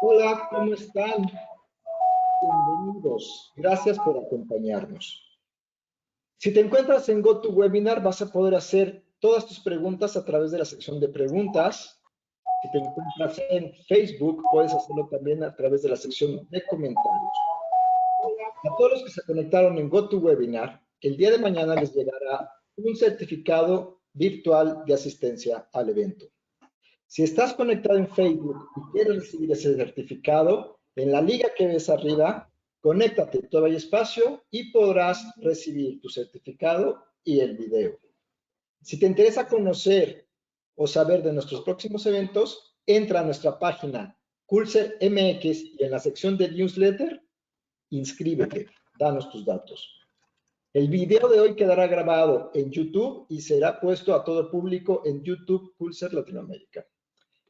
Hola, ¿cómo están? Bienvenidos. Gracias por acompañarnos. Si te encuentras en GoToWebinar, vas a poder hacer todas tus preguntas a través de la sección de preguntas. Si te encuentras en Facebook, puedes hacerlo también a través de la sección de comentarios. A todos los que se conectaron en GoToWebinar, el día de mañana les llegará un certificado virtual de asistencia al evento. Si estás conectado en Facebook y quieres recibir ese certificado, en la liga que ves arriba, conéctate, todavía hay espacio y podrás recibir tu certificado y el video. Si te interesa conocer o saber de nuestros próximos eventos, entra a nuestra página Coolser MX y en la sección de newsletter, inscríbete, danos tus datos. El video de hoy quedará grabado en YouTube y será puesto a todo público en YouTube Coolser Latinoamérica.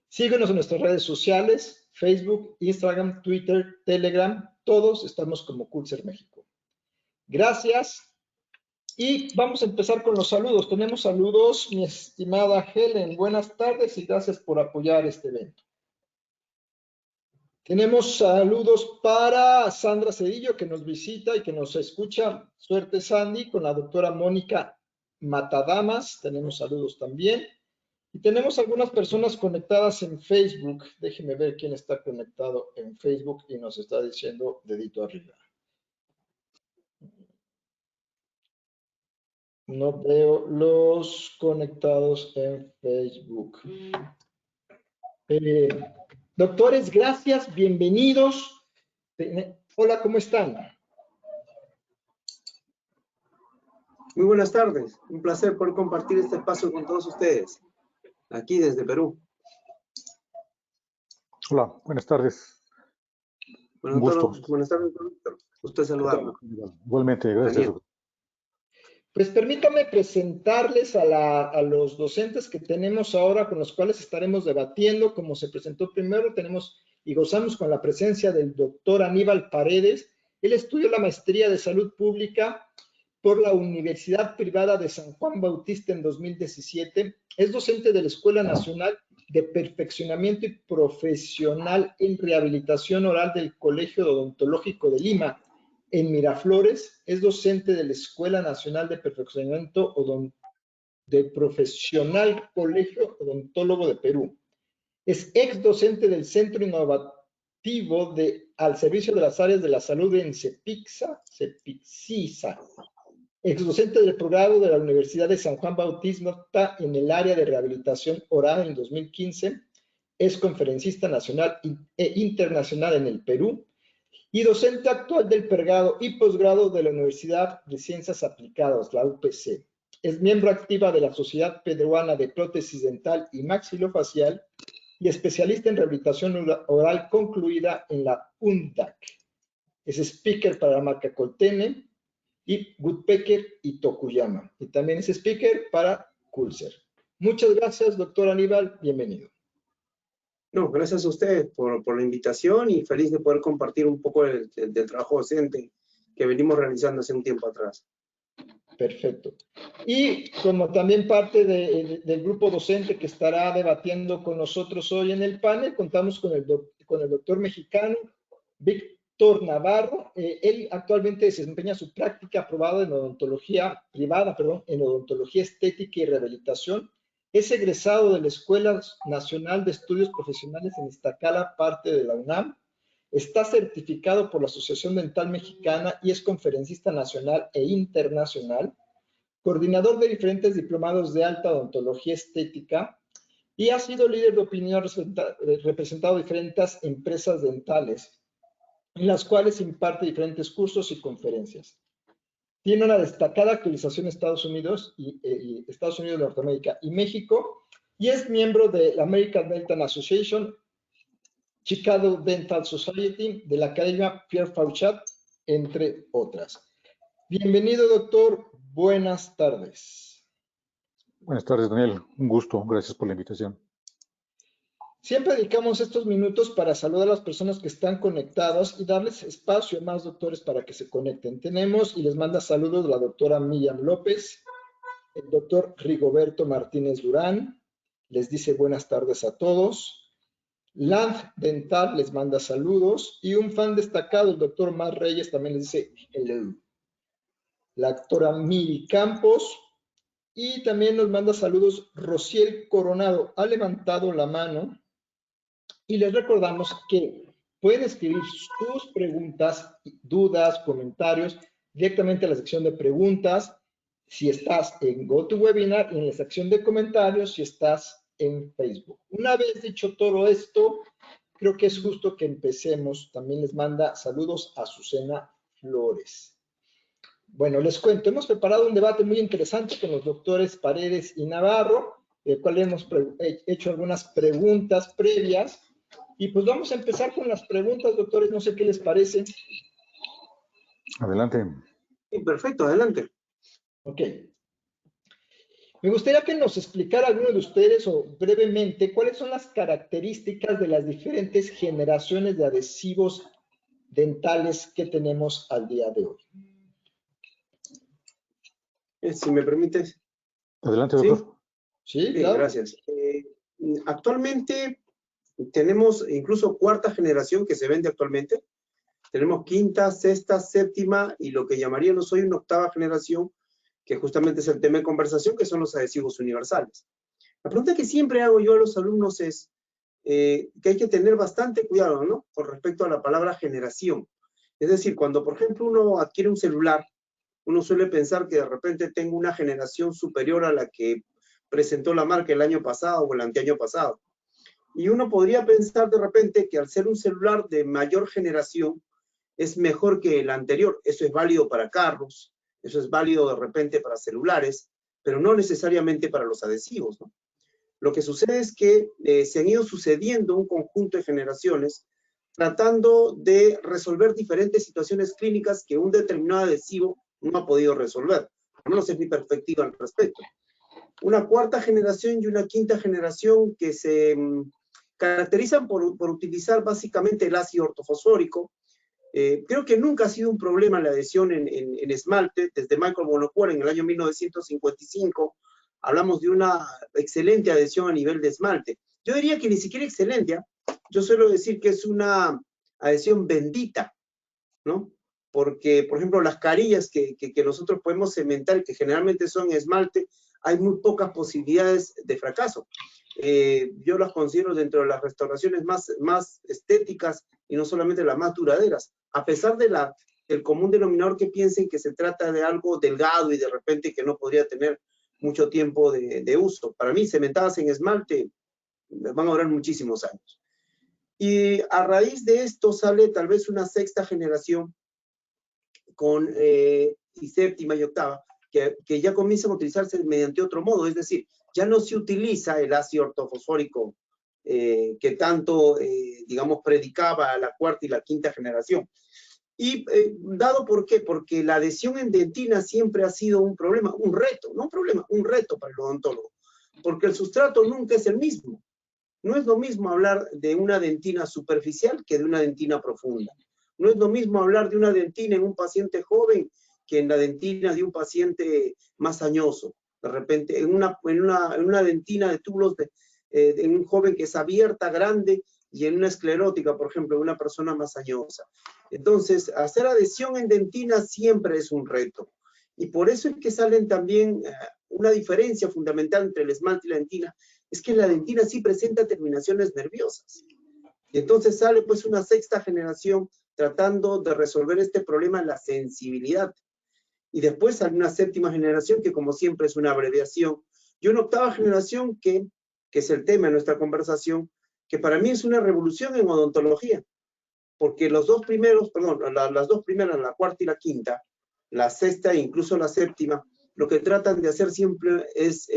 Síguenos en nuestras redes sociales, Facebook, Instagram, Twitter, Telegram, todos estamos como Coolser México. Gracias y vamos a empezar con los saludos. Tenemos saludos, mi estimada Helen, buenas tardes y gracias por apoyar este evento. Tenemos saludos para Sandra Cedillo, que nos visita y que nos escucha. Suerte, Sandy, con la doctora Mónica Matadamas. Tenemos saludos también. Y tenemos algunas personas conectadas en Facebook. Déjenme ver quién está conectado en Facebook y nos está diciendo dedito arriba. No veo los conectados en Facebook. Doctores, gracias, bienvenidos. Hola, ¿cómo están? Muy buenas tardes, un placer poder compartir este espacio con todos ustedes, aquí desde Perú. Hola, buenas tardes. Buenas tardes, doctor. Usted saludarlo. Igualmente, gracias. Daniel. Pues permítame presentarles a los docentes que tenemos ahora, con los cuales estaremos debatiendo. Como se presentó primero, tenemos y gozamos con la presencia del doctor Aníbal Paredes. Él estudió la maestría de salud pública por la Universidad Privada de San Juan Bautista en 2017. Es docente de la Escuela Nacional de Perfeccionamiento y Profesional en Rehabilitación Oral del Colegio Odontológico de Lima, en Miraflores. Es docente de la Escuela Nacional de Perfeccionamiento de Profesional Colegio Odontólogo de Perú. Es ex docente del Centro Innovativo al Servicio de las Áreas de la Salud en CEPICSA, ex docente del programa de la Universidad de San Juan Bautista en el área de rehabilitación oral en 2015. Es conferencista nacional e internacional en el Perú y docente actual del pregrado y posgrado de la Universidad de Ciencias Aplicadas, la UPC. Es miembro activa de la Sociedad Peruana de Prótesis Dental y Maxilofacial y especialista en rehabilitación oral concluida en la UNDAC. Es speaker para la marca Coltene y Woodpecker y Tokuyama. Y también es speaker para Coolser. Muchas gracias, doctor Aníbal. Bienvenido. No, gracias a usted por la invitación y feliz de poder compartir un poco del trabajo docente que venimos realizando hace un tiempo atrás. Perfecto. Y como también parte del grupo docente que estará debatiendo con nosotros hoy en el panel, contamos con el doctor mexicano Víctor Navarro. Él actualmente desempeña su práctica aprobada en odontología privada, en odontología estética y rehabilitación. Es egresado de la Escuela Nacional de Estudios Profesionales en Iztacala, parte de la UNAM. Está certificado por la Asociación Dental Mexicana y es conferencista nacional e internacional, coordinador de diferentes diplomados de alta odontología estética y ha sido líder de opinión representado diferentes empresas dentales, en las cuales imparte diferentes cursos y conferencias. Tiene una destacada actualización en Estados Unidos Estados Unidos de Norteamérica y México, y es miembro de la American Dental Association, Chicago Dental Society, de la Academia Pierre Fauchat, entre otras. Bienvenido, doctor. Buenas tardes. Buenas tardes, Daniel. Un gusto. Gracias por la invitación. Siempre dedicamos estos minutos para saludar a las personas que están conectadas y darles espacio a más doctores para que se conecten. Tenemos y les manda saludos la doctora Miriam López, el doctor Rigoberto Martínez Durán, les dice buenas tardes a todos. Land Dental les manda saludos. Y un fan destacado, el doctor Mar Reyes, también les dice hello. La actora Miri Campos. Y también nos manda saludos Rociel Coronado. Ha levantado la mano. Y les recordamos que pueden escribir sus preguntas, dudas, comentarios directamente a la sección de preguntas. Si estás en GoToWebinar y en la sección de comentarios, si estás en Facebook. Una vez dicho todo esto, creo que es justo que empecemos. También les manda saludos a Azucena Flores. Bueno, les cuento, hemos preparado un debate muy interesante con los doctores Paredes y Navarro, el cual hemos hecho algunas preguntas previas. Y pues vamos a empezar con las preguntas, doctores, no sé qué les parece. Adelante. Sí, perfecto, adelante. Ok. Me gustaría que nos explicara alguno de ustedes o brevemente cuáles son las características de las diferentes generaciones de adhesivos dentales que tenemos al día de hoy. Si me permites. Adelante, ¿Sí? doctor. Sí, Bien, claro. gracias. Actualmente tenemos incluso cuarta generación que se vende actualmente. Tenemos quinta, sexta, séptima y lo que llamaríamos hoy una octava generación, que justamente es el tema de conversación, que son los adhesivos universales. La pregunta que siempre hago yo a los alumnos es que hay que tener bastante cuidado, ¿no? Con respecto a la palabra generación. Es decir, cuando, por ejemplo, uno adquiere un celular, uno suele pensar que de repente tengo una generación superior a la que presentó la marca el año pasado o el anteaño pasado. Y uno podría pensar de repente que al ser un celular de mayor generación es mejor que el anterior. Eso es válido para carros, eso es válido de repente para celulares, pero no necesariamente para los adhesivos, ¿no? Lo que sucede es que se han ido sucediendo un conjunto de generaciones tratando de resolver diferentes situaciones clínicas que un determinado adhesivo no ha podido resolver. Al menos es mi perspectiva al respecto. Una cuarta generación y una quinta generación que se caracterizan por utilizar básicamente el ácido ortofosfórico. Creo que nunca ha sido un problema la adhesión en esmalte. Desde Michael Monocuore en el año 1955 hablamos de una excelente adhesión a nivel de esmalte. Yo diría que ni siquiera excelente, ¿eh? Yo suelo decir que es una adhesión bendita, ¿no? Porque, por ejemplo, las carillas que nosotros podemos cementar, que generalmente son esmalte, hay muy pocas posibilidades de fracaso. Yo las considero dentro de las restauraciones más estéticas y no solamente las más duraderas, a pesar de del común denominador que piensen que se trata de algo delgado y de repente que no podría tener mucho tiempo de uso. Para mí, cementadas en esmalte van a durar muchísimos años. Y a raíz de esto sale tal vez una sexta generación y séptima y octava, que ya comienzan a utilizarse mediante otro modo, es decir, ya no se utiliza el ácido ortofosfórico que tanto, digamos, predicaba la cuarta y la quinta generación. Y dado por qué, porque la adhesión en dentina siempre ha sido un problema, un reto, no un problema, un reto para el odontólogo, porque el sustrato nunca es el mismo. No es lo mismo hablar de una dentina superficial que de una dentina profunda. No es lo mismo hablar de una dentina en un paciente joven que en la dentina de un paciente más añoso. De repente, en una dentina de túbulos en un joven que es abierta, grande, y en una esclerótica, por ejemplo, de una persona más añosa. Entonces, hacer adhesión en dentina siempre es un reto. Y por eso es que salen también una diferencia fundamental entre el esmalte y la dentina, es que la dentina sí presenta terminaciones nerviosas. Y entonces sale pues una sexta generación tratando de resolver este problema en la sensibilidad. Y después sale una séptima generación que como siempre es una abreviación. Y una octava generación que es el tema de nuestra conversación, que para mí es una revolución en odontología. Porque los dos primeros, perdón, las dos primeras, la cuarta y la quinta, la sexta e incluso la séptima, lo que tratan de hacer siempre es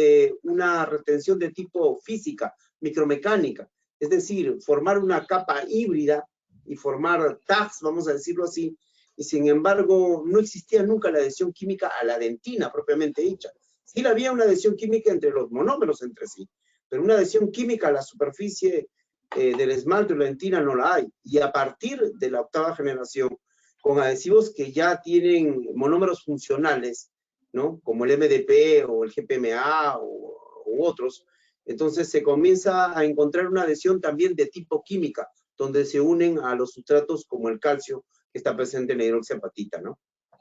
una retención de tipo física, micromecánica, es decir, formar una capa híbrida y formar tags, vamos a decirlo así, y sin embargo no existía nunca la adhesión química a la dentina propiamente dicha. Sí había una adhesión química entre los monómeros entre sí, pero una adhesión química a la superficie del esmalte o la dentina no la hay. Y a partir de la octava generación, con adhesivos que ya tienen monómeros funcionales, ¿no? Como el MDP o el GPMA u otros, Entonces se comienza a encontrar una adhesión también de tipo química, donde se unen a los sustratos como el calcio que está presente en la hidroxiapatita, ¿no?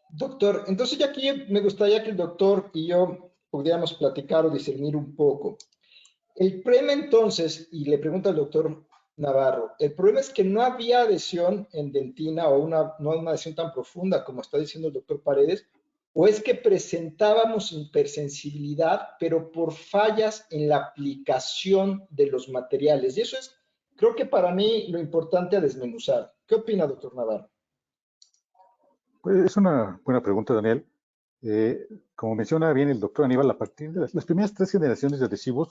Doctor, entonces ya aquí me gustaría que el doctor y yo pudiéramos platicar o discernir un poco. El problema entonces, y le pregunto al doctor Navarro, el problema es que no había adhesión en dentina o no una adhesión tan profunda como está diciendo el doctor Paredes, o es que presentábamos hipersensibilidad, pero por fallas en la aplicación de los materiales. Y eso es, creo que para mí, lo importante a desmenuzar. ¿Qué opina, doctor Navarro? Pues es una buena pregunta, Daniel. Como menciona bien el doctor Aníbal, a partir de las primeras 3 generaciones de adhesivos,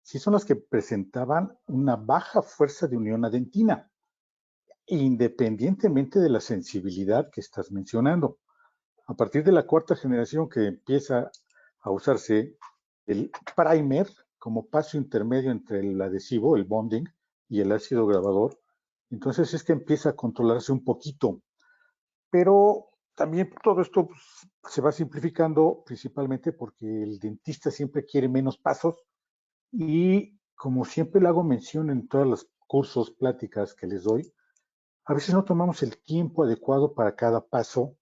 sí son las que presentaban una baja fuerza de unión a dentina, independientemente de la sensibilidad que estás mencionando. A partir de la 4ª generación que empieza a usarse el primer como paso intermedio entre el adhesivo, el bonding, y el ácido grabador, entonces es que empieza a controlarse un poquito. Pero también todo esto pues, se va simplificando principalmente porque el dentista siempre quiere menos pasos y como siempre le hago mención en todos los cursos, pláticas que les doy, a veces no tomamos el tiempo adecuado para cada paso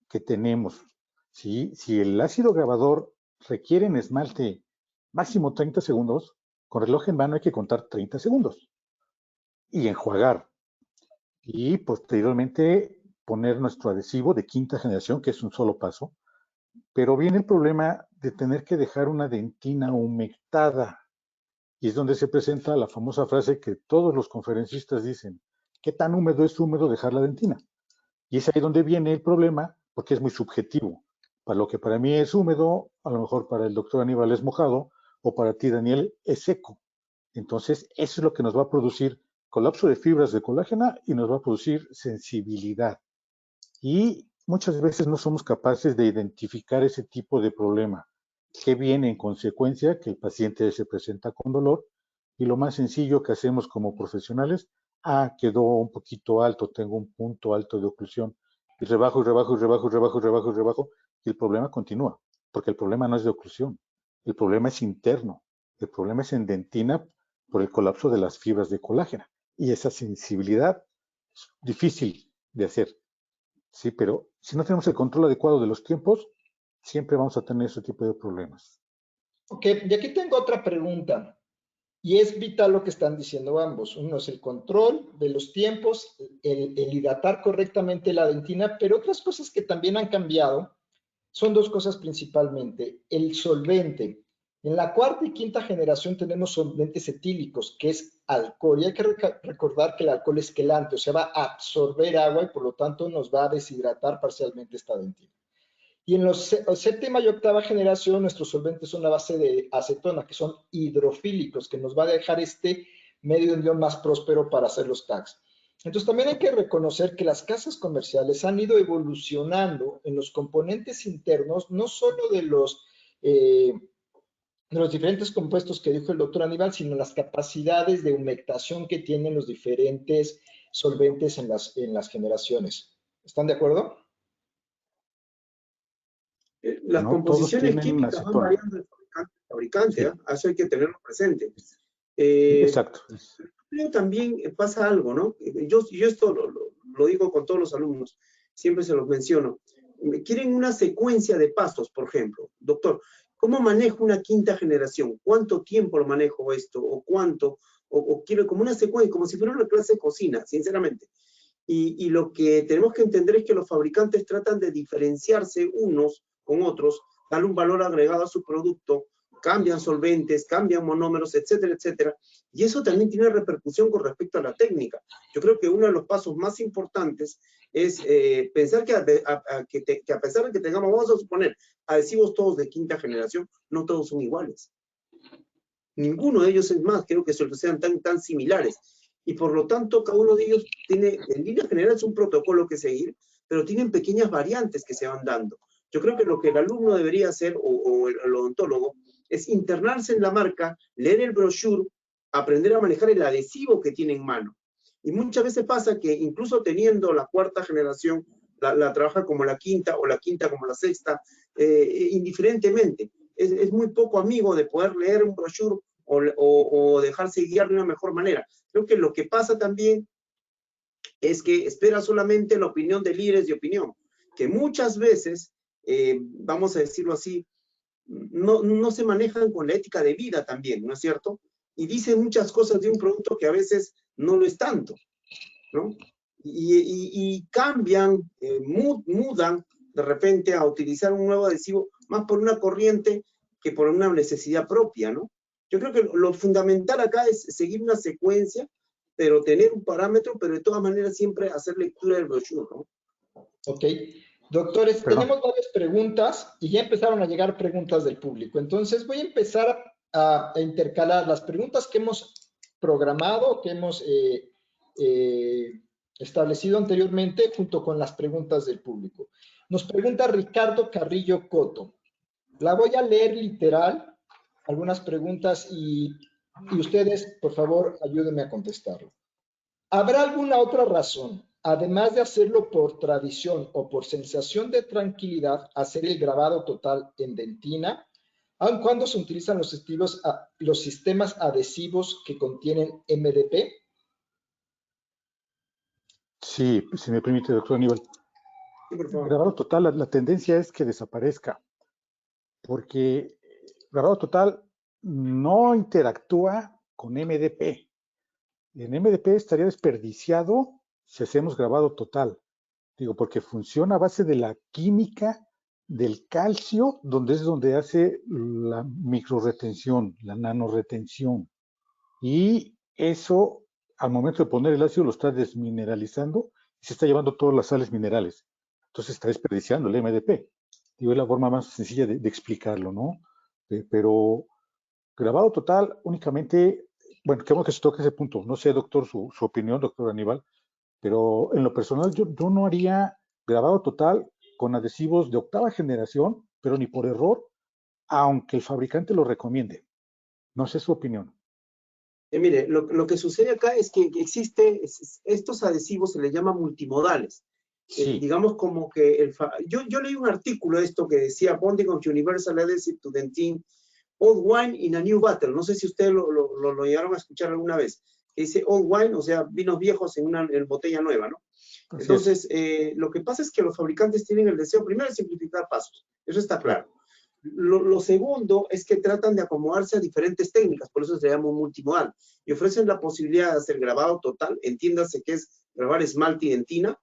que tenemos. Si el ácido grabador requiere en esmalte máximo 30 segundos, con reloj en mano hay que contar 30 segundos y enjuagar. Y posteriormente poner nuestro adhesivo de 5ª generación, que es un solo paso, pero viene el problema de tener que dejar una dentina humectada. Y es donde se presenta la famosa frase que todos los conferencistas dicen, ¿qué tan húmedo es húmedo dejar la dentina? Y es ahí donde viene el problema, porque es muy subjetivo. Para lo que para mí es húmedo, a lo mejor para el doctor Aníbal es mojado, o para ti, Daniel, es seco. Entonces, eso es lo que nos va a producir colapso de fibras de colágeno y nos va a producir sensibilidad. Y muchas veces no somos capaces de identificar ese tipo de problema, que viene en consecuencia que el paciente se presenta con dolor y lo más sencillo que hacemos como profesionales, quedó un poquito alto, tengo un punto alto de oclusión, y rebajo, y rebajo, y rebajo, y rebajo, y rebajo, y rebajo, y el problema continúa, porque el problema no es de oclusión, el problema es interno, el problema es en dentina por el colapso de las fibras de colágeno, y esa sensibilidad es difícil de hacer. Sí, pero si no tenemos el control adecuado de los tiempos, siempre vamos a tener ese tipo de problemas. Ok, y aquí tengo otra pregunta. Y es vital lo que están diciendo ambos. Uno es el control de los tiempos, el hidratar correctamente la dentina, pero otras cosas que también han cambiado son dos cosas principalmente. El solvente. En la 4ª y 5ª generación tenemos solventes etílicos, que es alcohol. Y hay que recordar que el alcohol es quelante, o sea, va a absorber agua y por lo tanto nos va a deshidratar parcialmente esta dentina. Y en los 7ª y 8ª generación, nuestros solventes son a base de acetona, que son hidrofílicos, que nos va a dejar este medio ion más próspero para hacer los tags. Entonces, también hay que reconocer que las casas comerciales han ido evolucionando en los componentes internos, no solo de los diferentes compuestos que dijo el doctor Aníbal, sino las capacidades de humectación que tienen los diferentes solventes en las generaciones. ¿Están de acuerdo? Las No todos composiciones tienen químicas van acetona. variando de fabricante a fabricante, Sí, ¿eh? Eso hay que tenerlo presente. exacto. Creo también pasa algo, ¿no? Yo esto lo digo con todos los alumnos, siempre se los menciono. Quieren una secuencia de pasos, por ejemplo. Doctor, ¿cómo manejo una 5ª generación? ¿Cuánto tiempo lo manejo esto? ¿O cuánto? O quiero como una secuencia, como si fuera una clase de cocina, sinceramente. Y lo que tenemos que entender es que los fabricantes tratan de diferenciarse unos con otros, darle un valor agregado a su producto, cambian solventes, cambian monómeros, etcétera, etcétera. Y eso también tiene repercusión con respecto a la técnica. Yo creo que uno de los pasos más importantes es pensar que a pesar de que tengamos, vamos a suponer, adhesivos todos de 5ª generación, no todos son iguales. Ninguno de ellos es más, creo que sean tan similares. Y por lo tanto, cada uno de ellos tiene, en línea general, es un protocolo que seguir, pero tienen pequeñas variantes que se van dando. Yo creo que lo que el alumno debería hacer, o el odontólogo, es internarse en la marca, leer el brochure, aprender a manejar el adhesivo que tiene en mano. Y muchas veces pasa que incluso teniendo la 4ª generación, la trabaja como la 5ª o la 5ª como la 6ª, indiferentemente. Es muy poco amigo de poder leer un brochure o dejarse guiar de una mejor manera. Creo que lo que pasa también es que espera solamente la opinión de líderes de opinión, que muchas veces, vamos a decirlo así, no se manejan con la ética de vida también, ¿no es cierto? Y dicen muchas cosas de un producto que a veces no lo es tanto, ¿no? Y cambian, mudan de repente a utilizar un nuevo adhesivo más por una corriente que por una necesidad propia, ¿no? Yo creo que lo fundamental acá es seguir una secuencia, pero tener un parámetro, pero de todas maneras siempre hacer lectura del brochure, ¿no? Ok. Doctores, Perdón. tenemos varias preguntas y ya empezaron a llegar preguntas del público. Entonces voy a empezar a intercalar las preguntas que hemos programado, que hemos establecido anteriormente junto con las preguntas del público. Nos pregunta Ricardo Carrillo Coto. La voy a leer literal, algunas preguntas y ustedes, por favor, ayúdenme a contestarlo. ¿Habrá alguna otra razón, además de hacerlo por tradición o por sensación de tranquilidad, hacer el grabado total en dentina, aun cuando se utilizan los sistemas adhesivos que contienen MDP? Sí, si me permite, doctor Aníbal. Sí, por favor. Grabado total, la tendencia es que desaparezca, porque grabado total no interactúa con MDP. En MDP estaría desperdiciado si hacemos grabado total. Digo, porque funciona a base de la química del calcio, donde es donde hace la microretención, la nanoretención. Y eso, al momento de poner el ácido, lo está desmineralizando y se está llevando todas las sales minerales. Entonces está desperdiciando el MDP. Digo, es la forma más sencilla de explicarlo, ¿no? Pero grabado total, únicamente, bueno, qué bueno que se toque ese punto. No sé, doctor, su opinión, doctor Aníbal, pero en lo personal yo no haría grabado total con adhesivos de octava generación, pero ni por error, aunque el fabricante lo recomiende. No sé su opinión. Mire, lo que sucede acá es que estos adhesivos se les llama multimodales. Sí, Digamos como que yo leí un artículo de esto que decía Bonding of Universal Adhesive to Dentin, Old Wine in a New Bottle. No sé si ustedes lo llegaron a escuchar alguna vez. Que dice Old Wine, o sea, vinos viejos en botella nueva, ¿no? así es. Entonces, lo que pasa es que los fabricantes tienen el deseo primero de simplificar pasos. Eso está claro. Lo segundo es que tratan de acomodarse a diferentes técnicas, por eso se llama multimodal, y ofrecen la posibilidad de hacer grabado total, entiéndase que es grabar esmalte y dentina,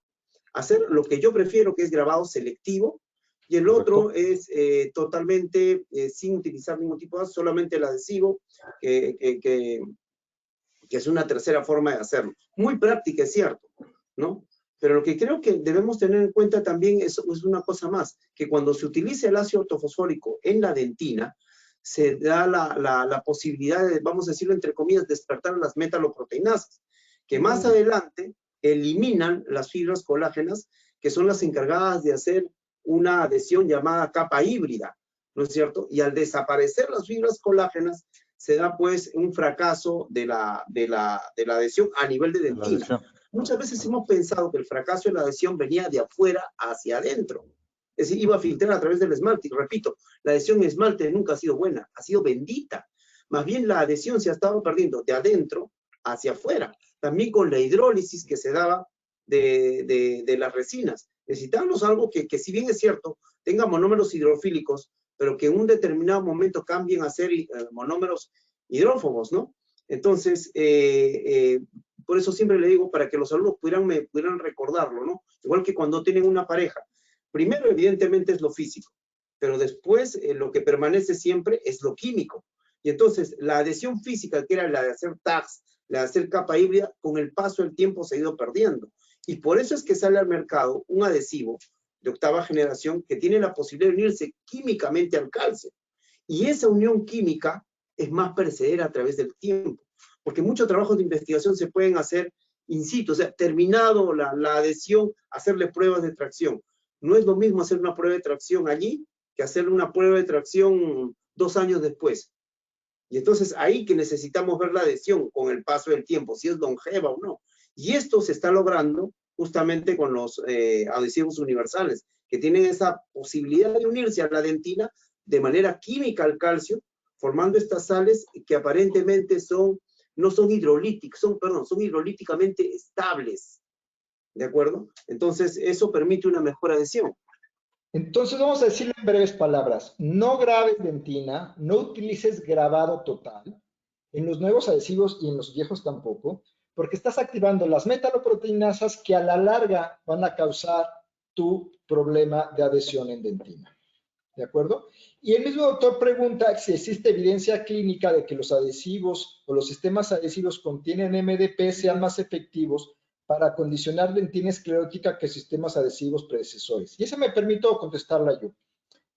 hacer lo que yo prefiero, que es grabado selectivo, y el Correcto. otro es totalmente sin utilizar ningún tipo de, solamente el adhesivo, que es una tercera forma de hacerlo. Muy práctica, es cierto, ¿no? Pero lo que creo que debemos tener en cuenta también es una cosa más, que cuando se utiliza el ácido ortofosfórico en la dentina, se da la posibilidad de, vamos a decirlo entre comillas, despertar las metaloproteinasas, que más adelante eliminan las fibras colágenas, que son las encargadas de hacer una adhesión llamada capa híbrida, ¿no es cierto? Y al desaparecer las fibras colágenas, se da pues un fracaso de la adhesión a nivel de De la dentina. adhesión. Muchas veces hemos pensado que el fracaso de la adhesión venía de afuera hacia adentro. Es decir, iba a filtrar a través del esmalte. Y repito, la adhesión esmalte nunca ha sido buena, ha sido bendita. Más bien la adhesión se ha estado perdiendo de adentro hacia afuera. También con la hidrólisis que se daba de las resinas. Necesitamos algo que si bien es cierto, tenga monómeros hidrofílicos, pero que en un determinado momento cambien a ser monómeros hidrófobos, ¿no? Entonces, por eso siempre le digo, para que los alumnos pudieran recordarlo, ¿no? Igual que cuando tienen una pareja. Primero, evidentemente, es lo físico, pero después lo que permanece siempre es lo químico. Y entonces, la adhesión física, que era la de hacer tags, la de hacer capa híbrida, con el paso del tiempo se ha ido perdiendo. Y por eso es que sale al mercado un adhesivo de octava generación que tiene la posibilidad de unirse químicamente al calcio. Y esa unión química es más perecedera a través del tiempo, porque muchos trabajos de investigación se pueden hacer in situ, o sea, terminado la adhesión, hacerle pruebas de tracción. No es lo mismo hacer una prueba de tracción allí que hacer una prueba de tracción 2 años después. Y entonces ahí que necesitamos ver la adhesión con el paso del tiempo, si es longeva o no. Y esto se está logrando justamente con los adhesivos universales, que tienen esa posibilidad de unirse a la dentina de manera química al calcio formando estas sales que aparentemente no son hidrolíticas, son hidrolíticamente estables, ¿de acuerdo? Entonces, eso permite una mejor adhesión. Entonces vamos a decirle en breves palabras, no grabes dentina, no utilices grabado total, en los nuevos adhesivos y en los viejos tampoco, porque estás activando las metaloproteinasas que a la larga van a causar tu problema de adhesión en dentina. ¿De acuerdo? Y el mismo doctor pregunta si existe evidencia clínica de que los adhesivos o los sistemas adhesivos contienen MDP sean más efectivos para condicionar dentina esclerótica que sistemas adhesivos predecesores. Y ese me permito contestarla yo.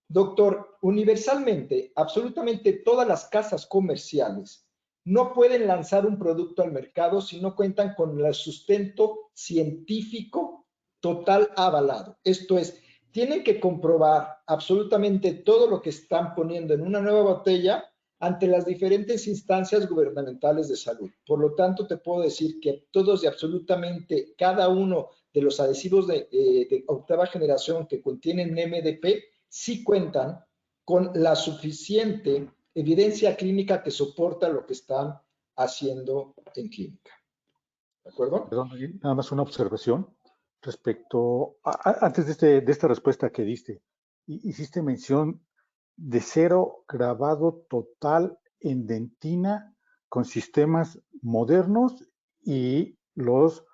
Doctor, universalmente, absolutamente todas las casas comerciales no pueden lanzar un producto al mercado si no cuentan con el sustento científico total avalado. Esto es, tienen que comprobar absolutamente todo lo que están poniendo en una nueva botella ante las diferentes instancias gubernamentales de salud. Por lo tanto, te puedo decir que todos y absolutamente cada uno de los adhesivos de octava generación que contienen MDP sí cuentan con la suficiente evidencia clínica que soporta lo que están haciendo en clínica. ¿De acuerdo? Perdón, nada más una observación respecto antes de esta respuesta que diste. Hiciste mención de 0 grabado total en dentina con sistemas modernos y los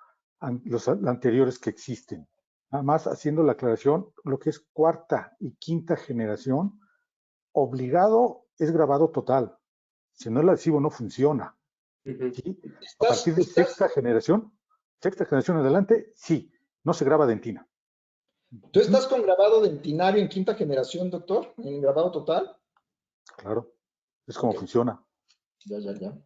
anteriores que existen. Nada más haciendo la aclaración, lo que es cuarta y quinta generación, obligado es grabado total. Si no, el adhesivo no funciona. ¿Sí? A partir de sexta generación en adelante, sí, no se graba dentina. ¿Tú estás con grabado dentinario en quinta generación, doctor? ¿En grabado total? Claro, es como funciona. Ya.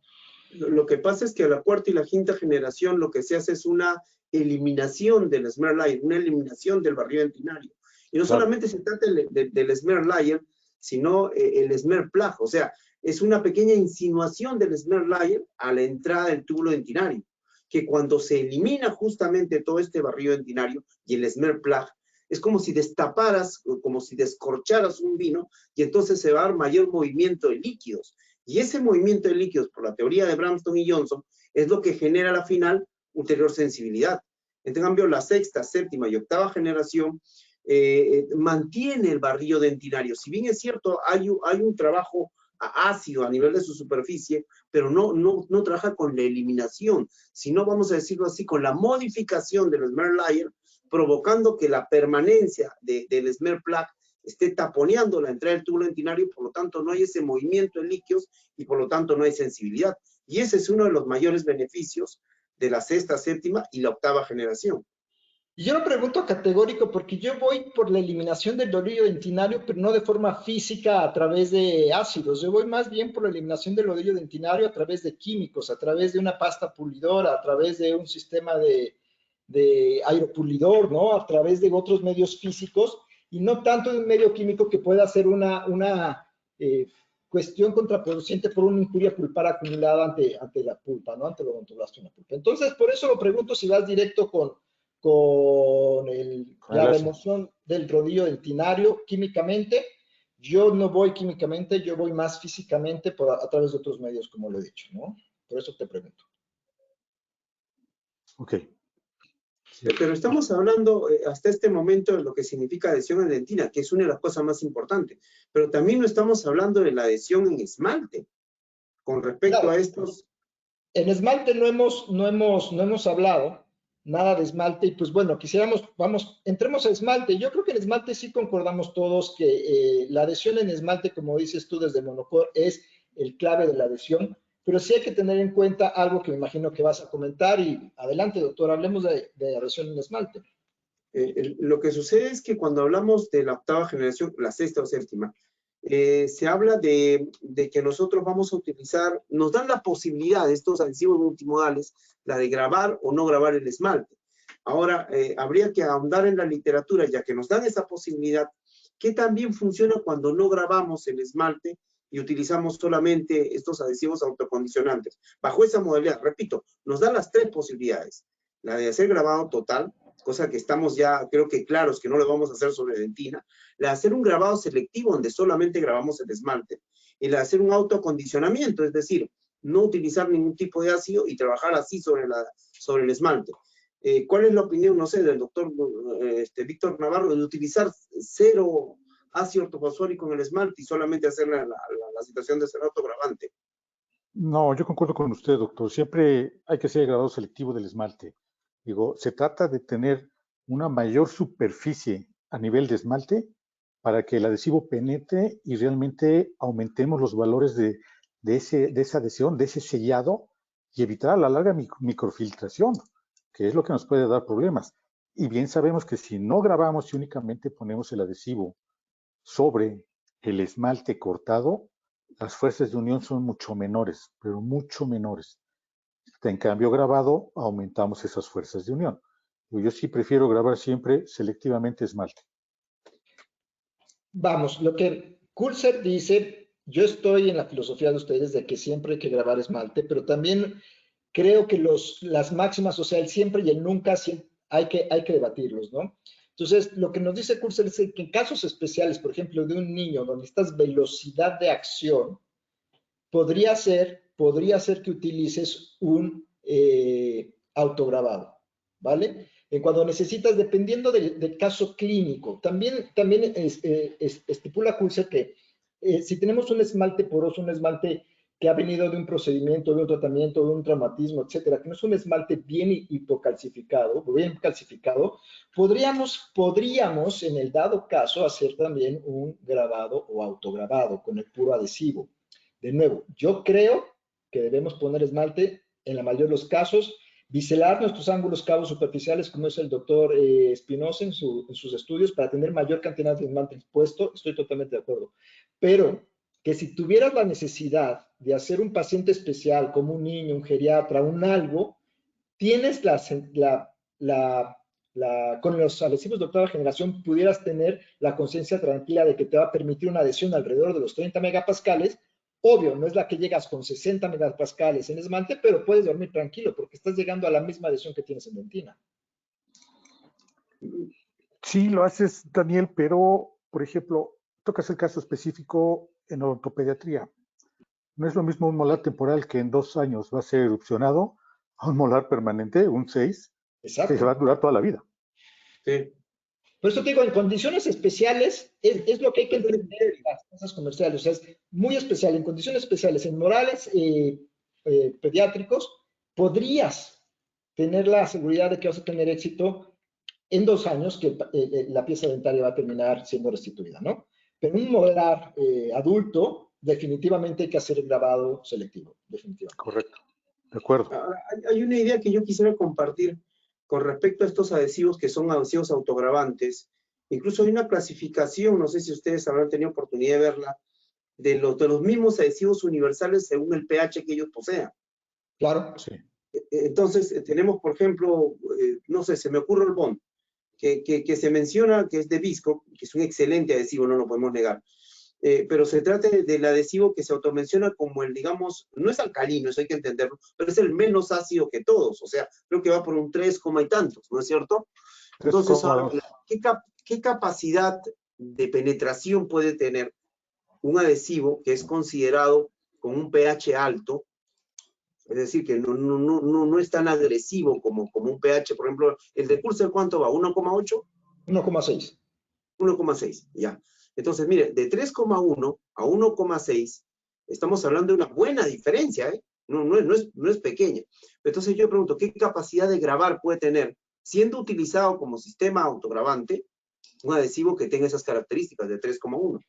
Lo que pasa es que a la cuarta y la quinta generación lo que se hace es una eliminación del smear layer, una eliminación del barrido dentinario. Y no solamente se trata del smear layer, sino el smear plug, o sea, es una pequeña insinuación del smear layer a la entrada del túbulo dentinario, que cuando se elimina justamente todo este barrido dentinario y el smear plug, es como si destaparas, como si descorcharas un vino, y entonces se va a dar mayor movimiento de líquidos. Y ese movimiento de líquidos, por la teoría de Bramston y Johnson, es lo que genera a la final ulterior sensibilidad. En cambio, la sexta, séptima y octava generación mantiene el barrido dentinario. Si bien es cierto, hay un trabajo ácido a nivel de su superficie, pero no trabaja con la eliminación, sino, vamos a decirlo así, con la modificación del smear layer, provocando que la permanencia del smear plug esté taponeando la entrada del túbulo dentinario, por lo tanto no hay ese movimiento de líquidos y por lo tanto no hay sensibilidad. Y ese es uno de los mayores beneficios de la sexta, séptima y la octava generación. Y yo lo pregunto categórico porque yo voy por la eliminación del nodillo dentinario, pero no de forma física a través de ácidos. Yo voy más bien por la eliminación del nodillo dentinario a través de químicos, a través de una pasta pulidora, a través de un sistema de aeropulidor, ¿no? A través de otros medios físicos y no tanto de un medio químico que pueda ser una cuestión contraproducente por una injuria pulpar acumulada ante la pulpa, ¿no? Ante lo odontoblasto en la pulpa. Entonces, por eso lo pregunto si vas directo con la remoción del rodillo dentinario químicamente. Yo no voy químicamente, yo voy más físicamente a través de otros medios, como lo he dicho, ¿no? Por eso te pregunto. Ok. Sí. Pero estamos hablando hasta este momento de lo que significa adhesión en dentina, que es una de las cosas más importantes. Pero también no estamos hablando de la adhesión en esmalte. Con respecto a estos... En esmalte no hemos hablado nada de esmalte y pues bueno, entremos a esmalte. Yo creo que en esmalte sí concordamos todos que la adhesión en esmalte, como dices tú desde Monocore, es el clave de la adhesión, pero sí hay que tener en cuenta algo que me imagino que vas a comentar y adelante, doctor, hablemos de adhesión en esmalte. Lo que sucede es que cuando hablamos de la octava generación, la sexta o séptima, se habla de que nosotros vamos a utilizar, nos dan la posibilidad de estos adhesivos multimodales, la de grabar o no grabar el esmalte. Ahora, habría que ahondar en la literatura, ya que nos dan esa posibilidad, que también funciona cuando no grabamos el esmalte y utilizamos solamente estos adhesivos autocondicionantes. Bajo esa modalidad, repito, nos dan las tres posibilidades. La de hacer grabado total, cosa que estamos ya, creo que claros que no lo vamos a hacer sobre dentina, la de hacer un grabado selectivo donde solamente grabamos el esmalte, el hacer un autoacondicionamiento, es decir, no utilizar ningún tipo de ácido y trabajar así sobre el esmalte. ¿Cuál es la opinión, no sé, del doctor Víctor Navarro, de utilizar 0 ácido ortofosfórico en el esmalte y solamente hacer la situación de ser autogravante? No, yo concuerdo con usted, doctor. Siempre hay que ser grabado selectivo del esmalte. Digo, se trata de tener una mayor superficie a nivel de esmalte para que el adhesivo penetre y realmente aumentemos los valores de esa adhesión, de ese sellado, y evitar a la larga microfiltración, que es lo que nos puede dar problemas. Y bien sabemos que si no grabamos y únicamente ponemos el adhesivo sobre el esmalte cortado, las fuerzas de unión son mucho menores, pero mucho menores. En cambio, grabado, aumentamos esas fuerzas de unión. Yo sí prefiero grabar siempre selectivamente esmalte. Vamos, lo que Coulser dice, yo estoy en la filosofía de ustedes de que siempre hay que grabar esmalte, pero también creo que las máximas, o sea, el siempre y el nunca, hay que debatirlos, ¿no? Entonces, lo que nos dice Coulser es que en casos especiales, por ejemplo, de un niño donde necesitas velocidad de acción, podría ser que utilices un autograbado, ¿vale? Cuando necesitas, dependiendo del caso clínico, también estipula Coulser que si tenemos un esmalte poroso, un esmalte que ha venido de un procedimiento, de un tratamiento, de un traumatismo, etcétera, que no es un esmalte bien hipocalcificado, bien calcificado, podríamos, en el dado caso, hacer también un grabado o autograbado con el puro adhesivo. De nuevo, yo creo que debemos poner esmalte en la mayoría de los casos, biselar nuestros ángulos cabos superficiales, como es el doctor Espinosa en sus estudios, para tener mayor cantidad de esmalte expuesto, estoy totalmente de acuerdo. Pero que si tuvieras la necesidad de hacer un paciente especial, como un niño, un geriatra, un algo, tienes con los adhesivos de octava generación pudieras tener la conciencia tranquila de que te va a permitir una adhesión alrededor de los 30 megapascales. Obvio, no es la que llegas con 60 megapascales en esmalte, pero puedes dormir tranquilo porque estás llegando a la misma adhesión que tienes en dentina. Sí, lo haces, Daniel, pero, por ejemplo, tocas el caso específico en ortopediatría. No es lo mismo un molar temporal que en 2 años va a ser erupcionado a un molar permanente, un 6, Exacto, que va a durar toda la vida. Sí. Por eso te digo, en condiciones especiales es lo que hay que entender en las casas comerciales. O sea, es muy especial. En condiciones especiales, en morales pediátricos, podrías tener la seguridad de que vas a tener éxito en 2 años, que la pieza dentaria va a terminar siendo restituida, ¿no? Pero un molar adulto, definitivamente hay que hacer el grabado selectivo, definitivamente. Correcto, de acuerdo. Hay una idea que yo quisiera compartir con respecto a estos adhesivos que son adhesivos autogravantes. Incluso hay una clasificación, no sé si ustedes habrán tenido oportunidad de verla, de los mismos adhesivos universales según el pH que ellos posean. Claro. Sí. Entonces, tenemos, por ejemplo, no sé, se me ocurre el Bond, que se menciona que es de visco, que es un excelente adhesivo, no lo podemos negar. Pero se trata del adhesivo que se automenciona como el, digamos, no es alcalino, eso hay que entenderlo, pero es el menos ácido que todos, o sea, creo que va por un 3, y tantos, ¿no es cierto? Entonces, ahora, ¿qué capacidad de penetración puede tener un adhesivo que es considerado con un pH alto? Es decir, que no es tan agresivo como un pH, por ejemplo, el de Coulser, ¿cuánto va? ¿1,8? 1,6. 1,6, ya. Entonces, mire, de 3,1 a 1,6, estamos hablando de una buena diferencia, ¿eh? No es pequeña. Entonces yo pregunto, ¿qué capacidad de grabar puede tener, siendo utilizado como sistema autogravante, un adhesivo que tenga esas características de 3,1?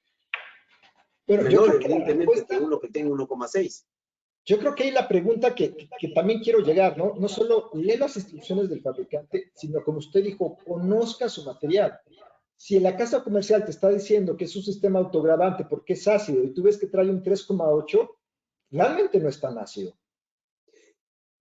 Pero yo Menor, creo que la evidentemente, respuesta, que uno que tenga 1,6. yo creo que hay la pregunta que también quiero llegar, ¿no? No solo lee las instrucciones del fabricante, sino como usted dijo, conozca su material. Si en la casa comercial te está diciendo que es un sistema autogravante porque es ácido y tú ves que trae un 3,8, realmente no es tan ácido.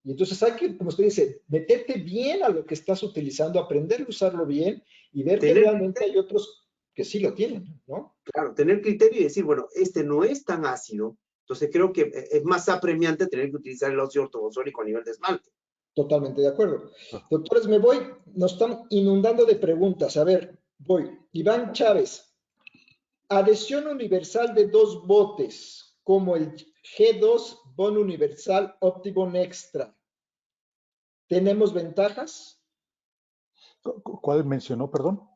Y entonces hay que, como usted dice, meterte bien a lo que estás utilizando, aprender a usarlo bien y ver que realmente hay otros que sí lo tienen, ¿no? Claro, tener criterio y decir, bueno, este no es tan ácido, entonces creo que es más apremiante tener que utilizar el óxido ortofosfórico a nivel de esmalte. Totalmente de acuerdo. Doctores, me voy, nos están inundando de preguntas. A ver, voy. Iván Chávez, adhesión universal de 2 botes como el G2 Bond Universal OptiBond Extra, ¿tenemos ventajas? ¿Cuál mencionó, perdón?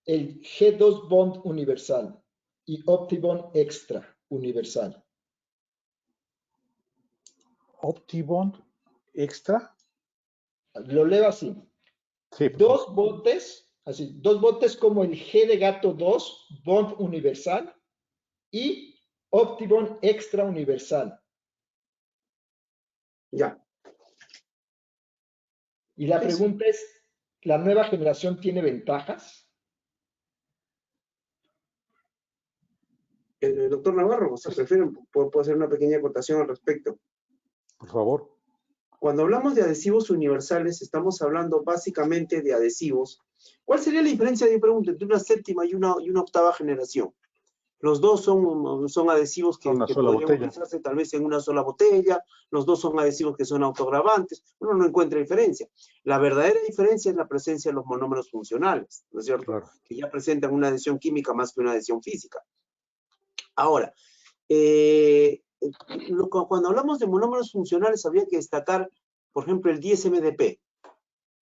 El G2 Bond Universal y OptiBond Extra Universal. OptiBond Extra. Lo leo así. Sí, Dos botes como el G de gato 2 Bond Universal y OptiBond Extra Universal. Ya. Y la pregunta es, ¿la nueva generación tiene ventajas? El doctor Navarro, ¿se refieren? ¿Puedo hacer una pequeña acotación al respecto? por favor. Cuando hablamos de adhesivos universales, estamos hablando básicamente de adhesivos. ¿Cuál sería la diferencia, yo pregunto, entre una séptima y una octava generación? Los dos son adhesivos que podrían utilizarse tal vez en una sola botella, los dos son adhesivos que son autogravantes, uno no encuentra diferencia. La verdadera diferencia es la presencia de los monómeros funcionales, ¿no es cierto? Claro. Que ya presentan una adhesión química más que una adhesión física. Ahora, cuando hablamos de monómeros funcionales habría que destacar, por ejemplo, el 10-MDP,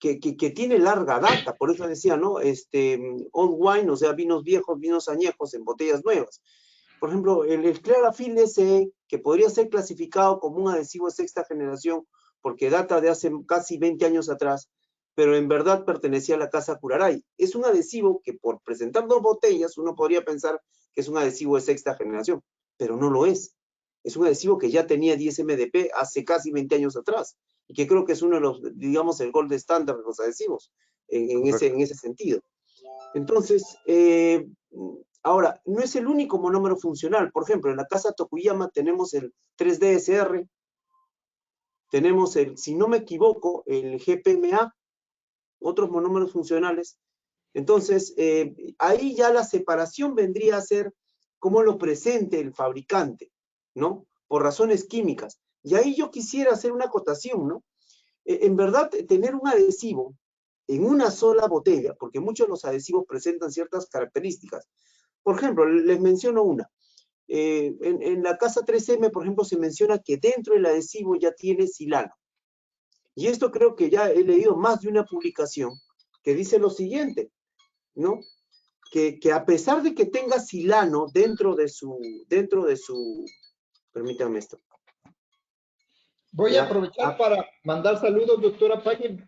que tiene larga data, por eso decía, ¿no? Old wine, o sea, vinos viejos, vinos añejos en botellas nuevas. Por ejemplo, el Clarafil SE, que podría ser clasificado como un adhesivo de sexta generación, porque data de hace casi 20 años atrás, pero en verdad pertenecía a la casa Curaray. Es un adhesivo que por presentar dos botellas, uno podría pensar que es un adhesivo de sexta generación, pero no lo es. Es un adhesivo que ya tenía 10-MDP hace casi 20 años atrás, y que creo que es uno de los, digamos, el gold estándar de los adhesivos, en ese sentido. Entonces, ahora, no es el único monómero funcional. Por ejemplo, en la casa Tokuyama tenemos el 3DSR, tenemos el, si no me equivoco, el GPMA, otros monómeros funcionales. Entonces, ahí ya la separación vendría a ser cómo lo presente el fabricante, ¿no? Por razones químicas. Y ahí yo quisiera hacer una acotación, ¿no? En verdad, tener un adhesivo en una sola botella, porque muchos de los adhesivos presentan ciertas características. Por ejemplo, les menciono una. En la casa 3M, por ejemplo, se menciona que dentro del adhesivo ya tiene silano. Y esto creo que ya he leído más de una publicación que dice lo siguiente, ¿no? Que a pesar de que tenga silano dentro de su, permítanme esto. Voy a aprovechar para mandar saludos, doctora Pagui.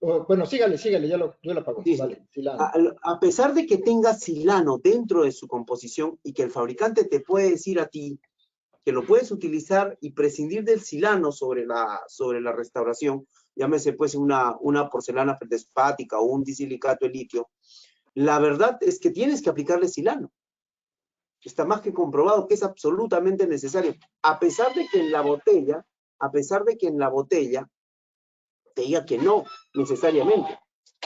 Bueno, sígale, yo la pago. Vale, silano. A pesar de que tenga silano dentro de su composición y que el fabricante te puede decir a ti que lo puedes utilizar y prescindir del silano sobre la restauración, llámese pues una porcelana feldespática o un disilicato de litio, la verdad es que tienes que aplicarle silano. Está más que comprobado que es absolutamente necesario, a pesar de que en la botella te diga que no necesariamente,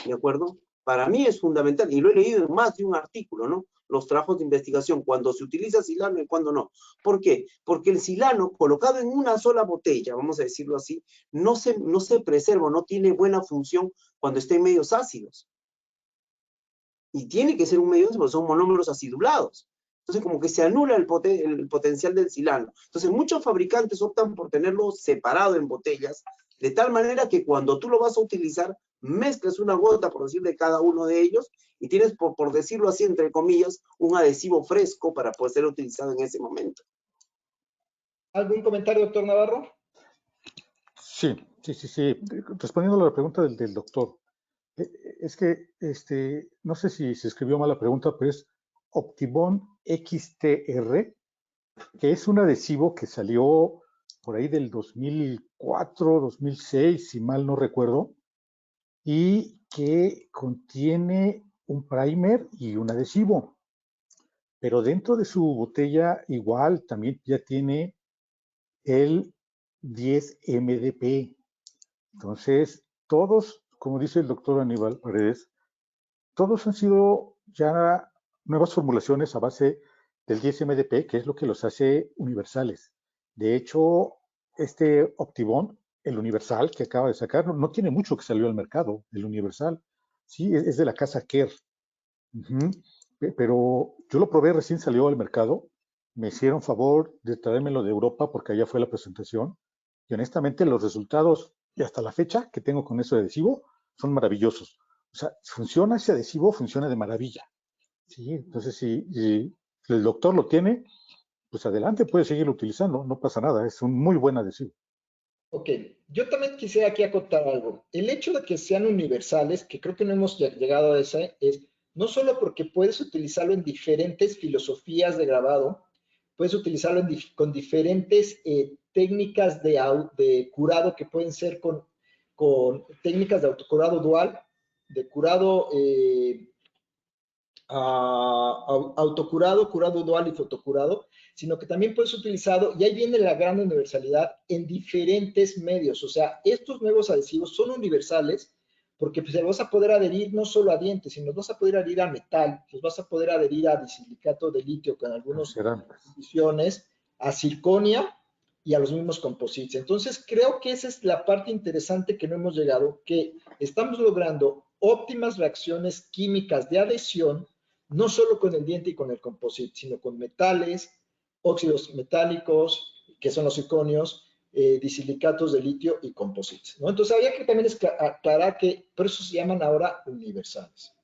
¿de acuerdo? Para mí es fundamental, y lo he leído en más de un artículo, ¿no? Los trabajos de investigación, cuando se utiliza silano y cuando no. ¿Por qué? Porque el silano, colocado en una sola botella, vamos a decirlo así, no se preserva, no tiene buena función cuando está en medios ácidos. Y tiene que ser un medio ácido porque son monómeros acidulados. Entonces, como que se anula el potencial del silano. Entonces, muchos fabricantes optan por tenerlo separado en botellas, de tal manera que cuando tú lo vas a utilizar, mezclas una gota, por decir, de cada uno de ellos, y tienes, por decirlo así, entre comillas, un adhesivo fresco para poder ser utilizado en ese momento. ¿Algún comentario, doctor Navarro? Sí. Respondiendo a la pregunta del doctor, es que no sé si se escribió mal la pregunta, pero es OptiBond XTR, que es un adhesivo que salió por ahí del 2004, 2006, si mal no recuerdo, y que contiene un primer y un adhesivo. Pero dentro de su botella igual también ya tiene el 10-MDP. Entonces, todos, como dice el doctor Aníbal Paredes, todos han sido ya nuevas formulaciones a base del 10-MDP, que es lo que los hace universales. De hecho, este OptiBond, el universal que acaba de sacar, no tiene mucho que salió al mercado, el universal. Sí, es de la casa Kerr. Pero yo lo probé, recién salió al mercado me hicieron favor de traérmelo de Europa porque allá fue la presentación. Y honestamente los resultados, y hasta la fecha que tengo con ese adhesivo, son maravillosos. O sea, funciona ese adhesivo, funciona de maravilla. Sí, entonces si el doctor lo tiene, pues adelante, puede seguirlo utilizando, no pasa nada, es un muy buen adhesivo. Ok, yo también quisiera aquí acotar algo. El hecho de que sean universales, que creo que no hemos llegado a ese, es no solo porque puedes utilizarlo en diferentes filosofías de grabado, puedes utilizarlo con diferentes técnicas de curado que pueden ser con técnicas de autocurado dual, de curado autocurado, curado dual y fotocurado, sino que también puedes utilizarlo, y ahí viene la gran universalidad, en diferentes medios. O sea, estos nuevos adhesivos son universales porque pues, se los vas a poder adherir no solo a dientes, sino los vas a poder adherir a metal, los vas a poder adherir a disilicato de litio con algunas condiciones, a circonia y a los mismos composites. Entonces, creo que esa es la parte interesante que no hemos llegado, que estamos logrando óptimas reacciones químicas de adhesión no solo con el diente y con el composite, sino con metales, óxidos metálicos, que son los zirconios, disilicatos de litio y composites, ¿no? Entonces había que también aclarar que por eso se llaman ahora universales.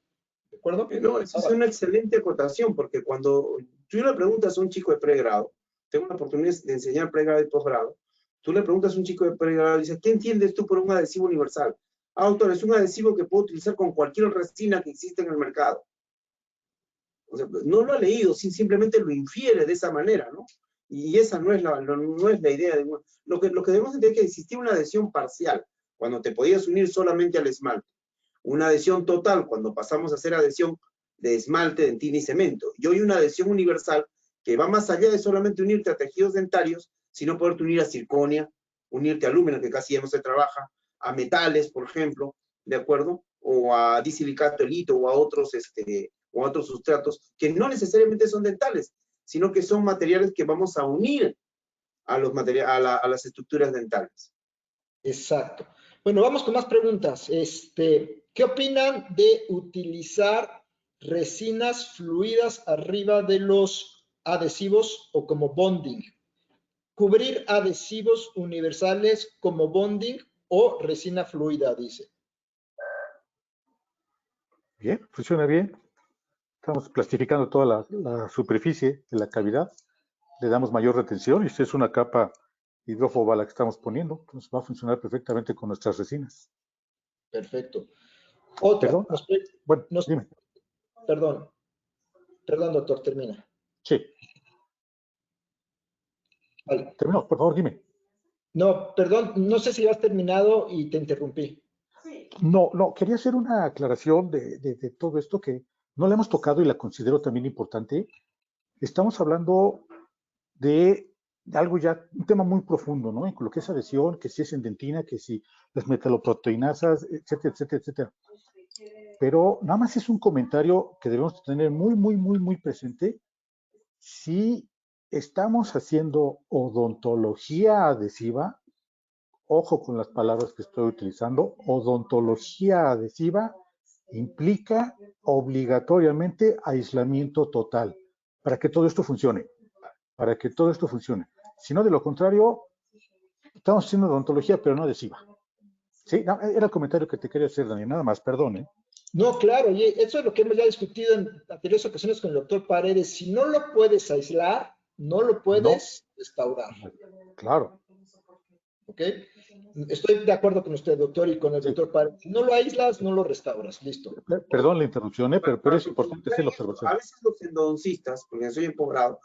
¿De acuerdo? No, esa es una excelente acotación, porque cuando tú le preguntas a un chico de pregrado, tengo la oportunidad de enseñar pregrado y posgrado, tú le preguntas a un chico de pregrado y dices, ¿qué entiendes tú por un adhesivo universal? Ah, doctor, es un adhesivo que puedo utilizar con cualquier resina que existe en el mercado. O sea, no lo ha leído, simplemente lo infiere de esa manera, ¿no? Y esa no es la idea. Lo que debemos entender es que existía una adhesión parcial, cuando te podías unir solamente al esmalte. Una adhesión total, cuando pasamos a hacer adhesión de esmalte, dentina y cemento. Y hoy una adhesión universal que va más allá de solamente unirte a tejidos dentarios, sino poderte unir a circonia, unirte a alúmina, que casi ya no se trabaja, a metales, por ejemplo, ¿de acuerdo? O a disilicato de litio o a otros sustratos que no necesariamente son dentales, sino que son materiales que vamos a unir a las estructuras dentales. Exacto. Bueno, vamos con más preguntas. ¿Qué opinan de utilizar resinas fluidas arriba de los adhesivos o como bonding? Cubrir adhesivos universales como bonding o resina fluida, dice. Bien, funciona bien. Estamos plastificando toda la superficie de la cavidad, le damos mayor retención y esta es una capa hidrófoba la que estamos poniendo, entonces va a funcionar perfectamente con nuestras resinas. Perfecto. Otra. Perdón, dime. Perdón, doctor, termina. Sí. Vale. Terminó, por favor, dime. No, perdón, no sé si has terminado y te interrumpí. No, quería hacer una aclaración de todo esto que no le hemos tocado y la considero también importante. Estamos hablando de algo ya, un tema muy profundo, ¿no? En lo que es adhesión, que si es en dentina, que si las metaloproteinasas, etcétera, etcétera, etcétera. Pero nada más es un comentario que debemos tener muy presente. Si estamos haciendo odontología adhesiva, ojo con las palabras que estoy utilizando, odontología adhesiva implica obligatoriamente aislamiento total para que todo esto funcione. Si no, de lo contrario, estamos haciendo odontología, pero no adhesiva. Sí, no, era el comentario que te quería hacer, Daniel, nada más, perdón. No, claro, y eso es lo que hemos ya discutido en anteriores ocasiones con el doctor Paredes. Si no lo puedes aislar, no lo puedes restaurar. Claro. ¿Ok? Estoy de acuerdo con usted, doctor, y con el doctor Paredes. Si no lo aíslas, no lo restauras. Listo. Perdón la interrupción, pero es importante hacer la observación. A veces los endodoncistas, porque soy en posgrado,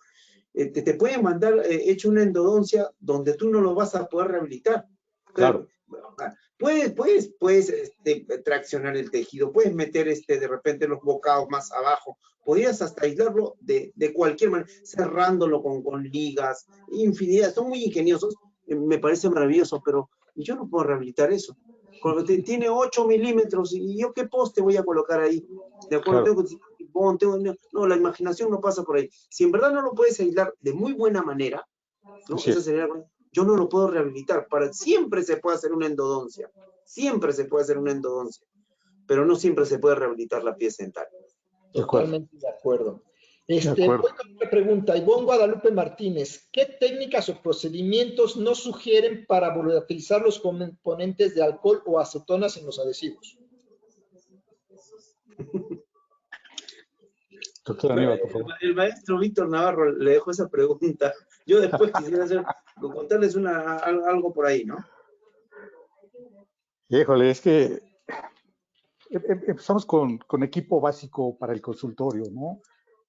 te pueden mandar hecho una endodoncia donde tú no lo vas a poder rehabilitar. Claro. Puedes traccionar el tejido, puedes meter de repente los bocados más abajo, podrías hasta aislarlo de cualquier manera, cerrándolo con ligas, infinidad, son muy ingeniosos, me parece maravilloso, pero yo no puedo rehabilitar eso. Tiene 8 milímetros y yo qué poste voy a colocar ahí, de acuerdo, claro. No, la imaginación no pasa por ahí. Si en verdad no lo puedes aislar de muy buena manera, ¿no? Esa sería la... Yo no lo puedo rehabilitar. Siempre se puede hacer una endodoncia. Siempre se puede hacer una endodoncia. Pero no siempre se puede rehabilitar la pieza dental. Totalmente de acuerdo. Voy con otra pregunta. Ivonne Guadalupe Martínez, ¿qué técnicas o procedimientos nos sugieren para volatilizar los componentes de alcohol o acetonas en los adhesivos? Doctor Aníbal, por favor. El maestro Víctor Navarro le dejó esa pregunta. Yo después quisiera contarles algo por ahí, ¿no? Híjole, es que empezamos con equipo básico para el consultorio, ¿no?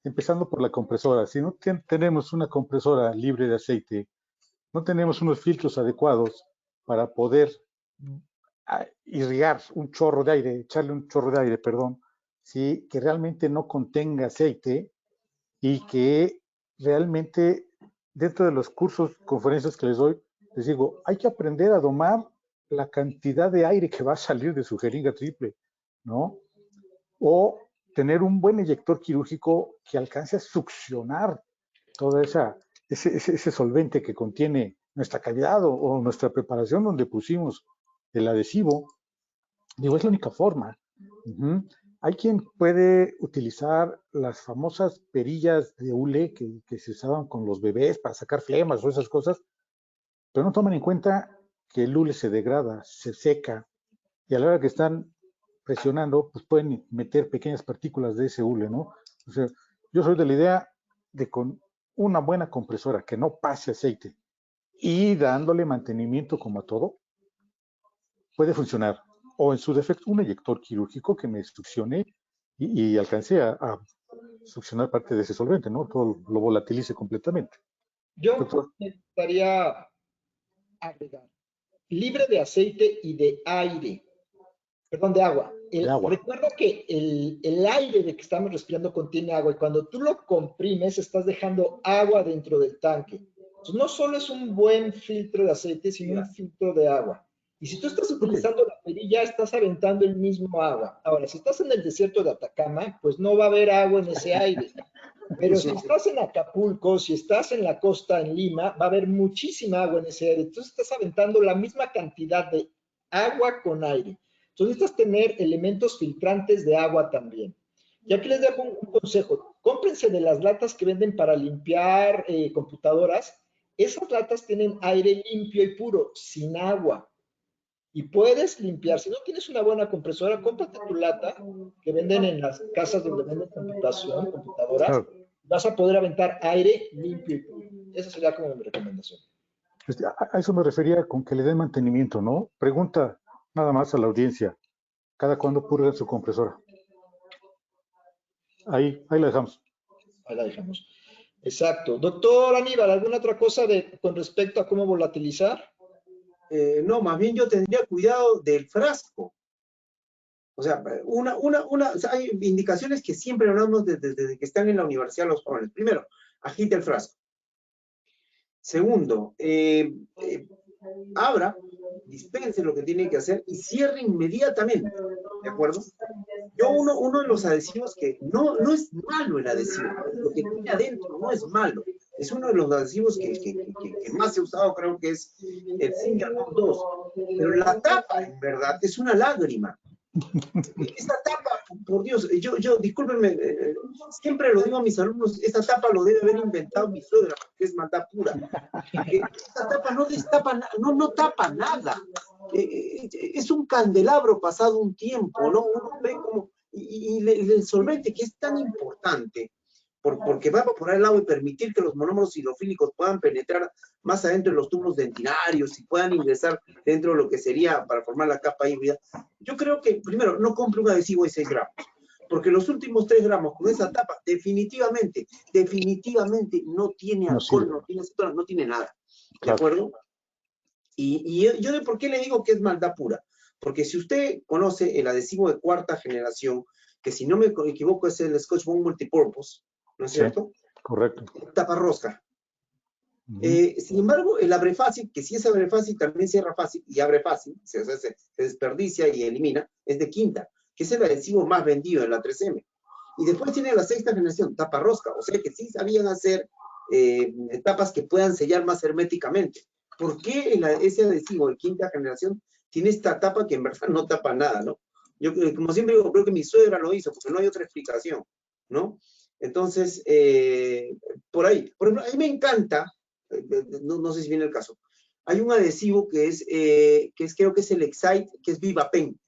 Empezando por la compresora. Si no tenemos una compresora libre de aceite, no tenemos unos filtros adecuados para poder irrigar un chorro de aire, echarle un chorro de aire, perdón, ¿sí? Que realmente no contenga aceite y que realmente dentro de los cursos, conferencias que les doy, les digo, hay que aprender a domar la cantidad de aire que va a salir de su jeringa triple, ¿no? O tener un buen eyector quirúrgico que alcance a succionar toda ese solvente que contiene nuestra cavidad o nuestra preparación donde pusimos el adhesivo. Digo, es la única forma. Hay quien puede utilizar las famosas perillas de hule que se usaban con los bebés para sacar flemas o esas cosas, pero no toman en cuenta que el hule se degrada, se seca, y a la hora que están presionando, pues pueden meter pequeñas partículas de ese hule, ¿no? O sea, yo soy de la idea de con una buena compresora que no pase aceite y dándole mantenimiento como a todo, puede funcionar. O en su defecto, un eyector quirúrgico que me succione y alcance a succionar parte de ese solvente, ¿no? Todo lo volatilice completamente. Yo Doctor. me gustaría agregar, libre de aceite y de aire, perdón, de agua. Recuerda que el aire de que estamos respirando contiene agua y cuando tú lo comprimes estás dejando agua dentro del tanque. Entonces, no solo es un buen filtro de aceite, sino un filtro de agua. Y si tú estás utilizando la perilla, estás aventando el mismo agua. Ahora, si estás en el desierto de Atacama, pues no va a haber agua en ese aire. Pero si estás en Acapulco, si estás en la costa, en Lima, va a haber muchísima agua en ese aire. Entonces estás aventando la misma cantidad de agua con aire. Entonces necesitas tener elementos filtrantes de agua también. Y aquí les dejo un consejo. Cómprense de las latas que venden para limpiar computadoras. Esas latas tienen aire limpio y puro, sin agua. Y puedes limpiar. Si no tienes una buena compresora, cómprate tu lata que venden en las casas donde venden computadoras. Claro. Vas a poder aventar aire limpio y puro. Esa sería como mi recomendación. A eso me refería con que le den mantenimiento, ¿no? Pregunta nada más a la audiencia. ¿Cada cuándo purgan su compresora? Ahí la dejamos. Ahí la dejamos. Exacto. Doctor Aníbal, ¿alguna otra cosa con respecto a cómo volatilizar? No, más bien yo tendría cuidado del frasco. O sea, o sea, hay indicaciones que siempre hablamos desde que están en la universidad los jóvenes. Primero, agite el frasco. Segundo, abra, dispense lo que tiene que hacer y cierre inmediatamente. ¿De acuerdo? Yo uno de los adhesivos que no es malo el adhesivo, lo que tiene adentro no es malo. Es uno de los adhesivos que más he usado, creo que es el Singercom 2. Pero la tapa, en verdad, es una lágrima. Esta tapa, por Dios, yo discúlpenme, siempre lo digo a mis alumnos, esta tapa lo debe haber inventado mi suegra, que es maldad pura. Esta tapa no destapa, no tapa nada. Es un candelabro pasado un tiempo, ¿no? Uno ve como, y el solvente que es tan importante, porque va a evaporar el agua y permitir que los monómeros hidrofílicos puedan penetrar más adentro de los tubos dentinarios y puedan ingresar dentro de lo que sería para formar la capa híbrida. Yo creo que, primero, no compre un adhesivo de 6 gramos, porque los últimos 3 gramos con esa tapa definitivamente no tiene alcohol, no tiene acetona, no tiene nada. ¿De acuerdo? Y yo de por qué le digo que es maldad pura. Porque si usted conoce el adhesivo de 4ª generación, que si no me equivoco es el Scotch Bond Multipurpose, ¿no es cierto? Correcto. Tapa rosca. Sin embargo, el abre fácil, que si es abre fácil, también cierra fácil y abre fácil, se desperdicia y elimina, es de 5ª, que es el adhesivo más vendido en la 3M. Y después tiene la 6ª generación, tapa rosca, o sea que sí sabían hacer tapas que puedan sellar más herméticamente. ¿Por qué ese adhesivo de 5ª generación tiene esta tapa que en verdad no tapa nada, ¿no? Yo, como siempre digo, creo que mi suegra lo hizo, porque no hay otra explicación, ¿no? Entonces, por ahí. Por ejemplo, a mí me encanta, no sé si viene el caso, hay un adhesivo que creo que es el Excite, que es Viva Pen.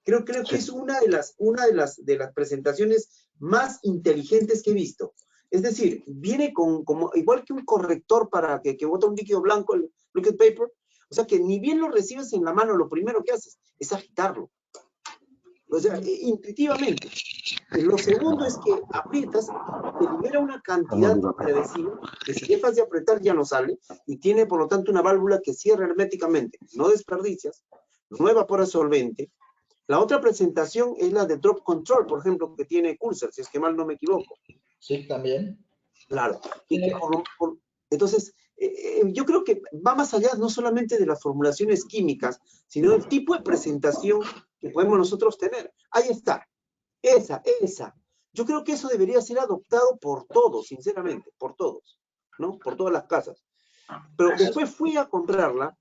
Creo que Sí. es una de las presentaciones más inteligentes que he visto. Es decir, viene igual que un corrector para que bota un líquido blanco, el liquid paper. O sea que ni bien lo recibes en la mano, lo primero que haces es agitarlo. O sea, intuitivamente. Lo segundo es que aprietas, te libera una cantidad de adhesivo que si dejas de apretar ya no sale y tiene por lo tanto una válvula que cierra herméticamente. No desperdicias, no evapora solvente. La otra presentación es la de Drop Control, por ejemplo, que tiene Cursor, si es que mal no me equivoco. Sí, también. Claro. Entonces, yo creo que va más allá no solamente de las formulaciones químicas, sino del tipo de presentación que podemos nosotros tener. Ahí está. Esa. Yo creo que eso debería ser adoptado por todos, sinceramente, por todos, ¿no? Por todas las casas. Pero después fui a comprarla,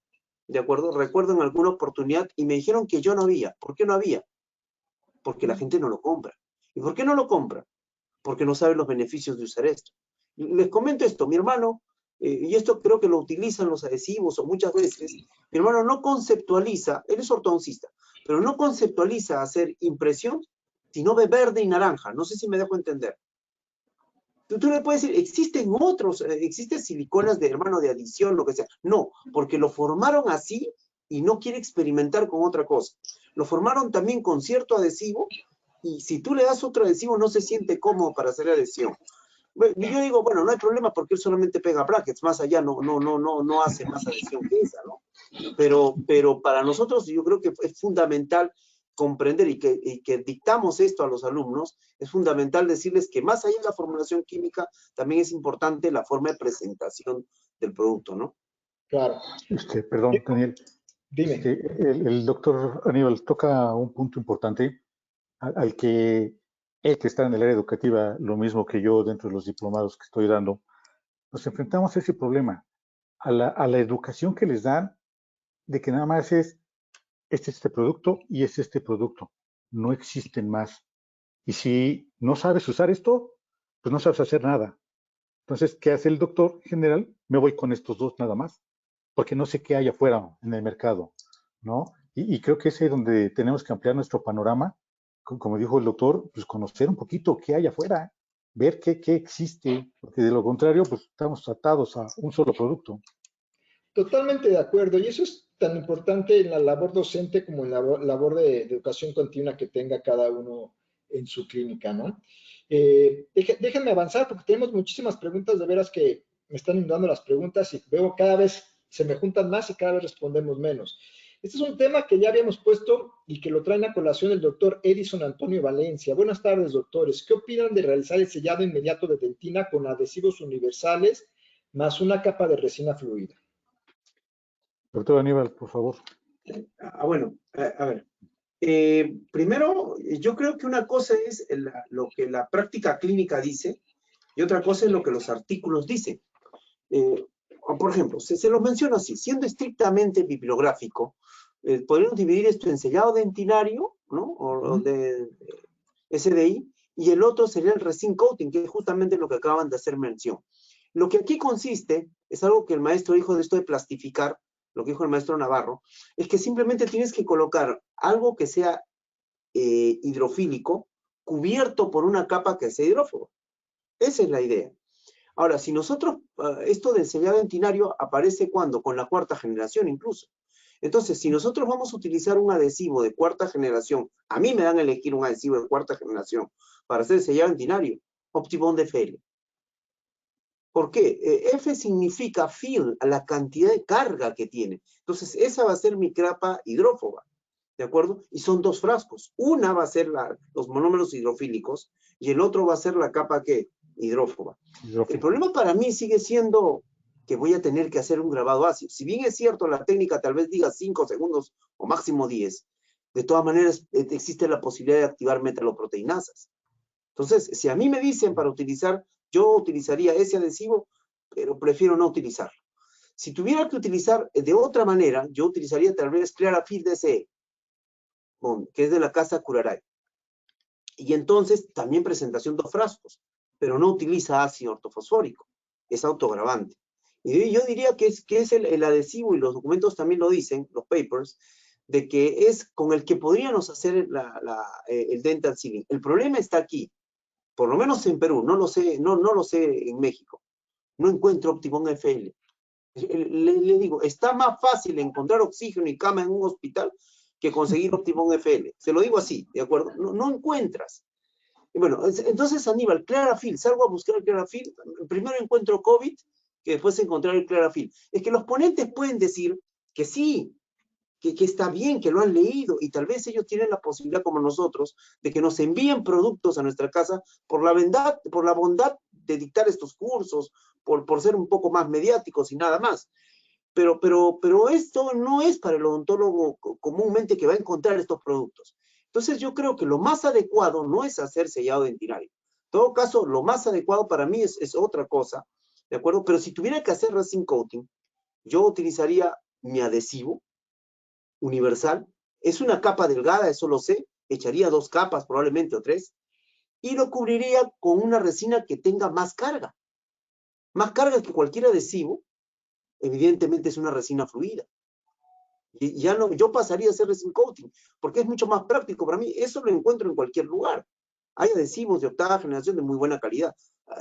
¿de acuerdo? Recuerdo en alguna oportunidad y me dijeron que yo no había. ¿Por qué no había? Porque la gente no lo compra. ¿Y por qué no lo compra? Porque no sabe los beneficios de usar esto. Les comento esto, mi hermano, y esto creo que lo utilizan los adhesivos o muchas veces, mi hermano no conceptualiza, él es ortodoncista, pero no conceptualiza hacer impresión, sino de verde y naranja. No sé si me dejo entender. Tú le puedes decir, existen otros, existen siliconas de hermano de adición, lo que sea. No, porque lo formaron así y no quiere experimentar con otra cosa. Lo formaron también con cierto adhesivo y si tú le das otro adhesivo no se siente cómodo para hacer adhesión. Yo digo, bueno, no hay problema porque él solamente pega brackets, más allá no hace más adhesión que esa, ¿no? Pero para nosotros yo creo que es fundamental comprender y que dictamos esto a los alumnos, es fundamental decirles que más allá de la formulación química, también es importante la forma de presentación del producto, ¿no? Claro. Perdón, Daniel. Dime. El doctor Aníbal toca un punto importante al que el que está en el área educativa, lo mismo que yo dentro de los diplomados que estoy dando, nos enfrentamos a ese problema, a la educación que les dan de que nada más es este producto y es este producto. No existen más. Y si no sabes usar esto, pues no sabes hacer nada. Entonces, ¿qué hace el doctor general? Me voy con estos dos nada más, porque no sé qué hay afuera en el mercado, ¿no? Y creo que es ahí donde tenemos que ampliar nuestro panorama, como dijo el doctor, pues conocer un poquito qué hay afuera, ver qué existe, porque de lo contrario, pues estamos atados a un solo producto. Totalmente de acuerdo. Y eso es tan importante en la labor docente como en la labor de educación continua que tenga cada uno en su clínica, ¿no? Déjenme avanzar porque tenemos muchísimas preguntas, de veras que me están inundando las preguntas y veo cada vez se me juntan más y cada vez respondemos menos. Este es un tema que ya habíamos puesto y que lo traen a colación el doctor Edison Antonio Valencia. Buenas tardes, doctores. ¿Qué opinan de realizar el sellado inmediato de dentina con adhesivos universales más una capa de resina fluida? Doctor Aníbal, por favor. Bueno, a ver. Primero, yo creo que una cosa es lo que la práctica clínica dice y otra cosa es lo que los artículos dicen. Por ejemplo, se los menciona así, siendo estrictamente bibliográfico, podríamos dividir esto en sellado dentinario, ¿no? O de SDI, y el otro sería el resin coating, que es justamente lo que acaban de hacer mención. Lo que aquí consiste, es algo que el maestro dijo de esto de plastificar, lo que dijo el maestro Navarro, es que simplemente tienes que colocar algo que sea hidrofílico, cubierto por una capa que sea hidrófoba. Esa es la idea. Ahora, si nosotros, esto del sellado dentinario aparece ¿cuándo? Con la cuarta generación incluso. Entonces, si nosotros vamos a utilizar un adhesivo de cuarta generación, a mí me dan a elegir un adhesivo de cuarta generación para hacer el sellado dentinario, Optibond FL. ¿Por qué? F significa fill, a la cantidad de carga que tiene. Entonces, esa va a ser mi capa hidrófoba, ¿de acuerdo? Y son dos frascos. Una va a ser los monómeros hidrofílicos y el otro va a ser la capa ¿qué? Hidrófoba. El problema para mí sigue siendo que voy a tener que hacer un grabado ácido. Si bien es cierto, la técnica tal vez diga 5 segundos o máximo 10, de todas maneras existe la posibilidad de activar metaloproteinasas. Entonces, si a mí me dicen para utilizar, yo utilizaría ese adhesivo, pero prefiero no utilizarlo. Si tuviera que utilizar de otra manera, yo utilizaría tal vez Clarafil DCE, que es de la casa Curaray. Y entonces, también presentación 2 frascos. pero no utiliza ácido ortofosfórico, es autogravante. Y yo diría que es el adhesivo, y los documentos también lo dicen, los papers, de que es con el que podríamos hacer el dental sealing. El problema está aquí, por lo menos en Perú, no lo sé en México, no encuentro Optibond FL. Le digo, está más fácil encontrar oxígeno y cama en un hospital que conseguir Optibond FL. Se lo digo así, ¿de acuerdo? No encuentras. Y bueno, entonces Aníbal, Clarafil, salgo a buscar el Clarafil, primero encuentro COVID, que después encontrar el Clarafil. Es que los ponentes pueden decir que sí, que está bien, que lo han leído, y tal vez ellos tienen la posibilidad, como nosotros, de que nos envíen productos a nuestra casa por la bondad de dictar estos cursos, por ser un poco más mediáticos y nada más. Pero esto no es para el odontólogo comúnmente que va a encontrar estos productos. Entonces yo creo que lo más adecuado no es hacer sellado dentinario. En todo caso, lo más adecuado para mí es otra cosa, ¿de acuerdo? Pero si tuviera que hacer resin coating, yo utilizaría mi adhesivo universal. Es una capa delgada, eso lo sé. Echaría 2 capas probablemente o 3. Y lo cubriría con una resina que tenga más carga. Más carga que cualquier adhesivo. Evidentemente es una resina fluida. Y ya no, yo pasaría a hacer resin coating, porque es mucho más práctico para mí. Eso lo encuentro en cualquier lugar. Hay adhesivos de octava generación de muy buena calidad.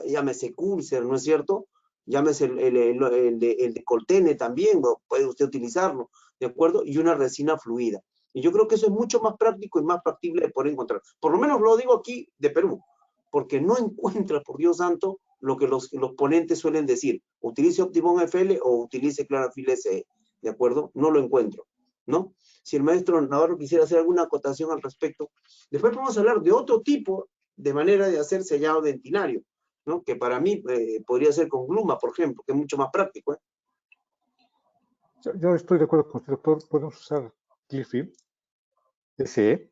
Llámese Culser, ¿no es cierto? Llámese el de Coltene también, puede usted utilizarlo, ¿de acuerdo? Y una resina fluida. Y yo creo que eso es mucho más práctico y más factible de poder encontrar. Por lo menos lo digo aquí de Perú, porque no encuentra, por Dios santo, lo que los ponentes suelen decir. Utilice Optibond FL o utilice Clarafil SE. ¿De acuerdo? No lo encuentro, ¿no? Si el maestro Navarro quisiera hacer alguna acotación al respecto. Después podemos hablar de otro tipo de manera de hacer sellado dentinario, ¿no? Que para mí podría ser con gluma, por ejemplo, que es mucho más práctico, ¿eh? Yo estoy de acuerdo con usted, doctor. Podemos usar Clearfield SE,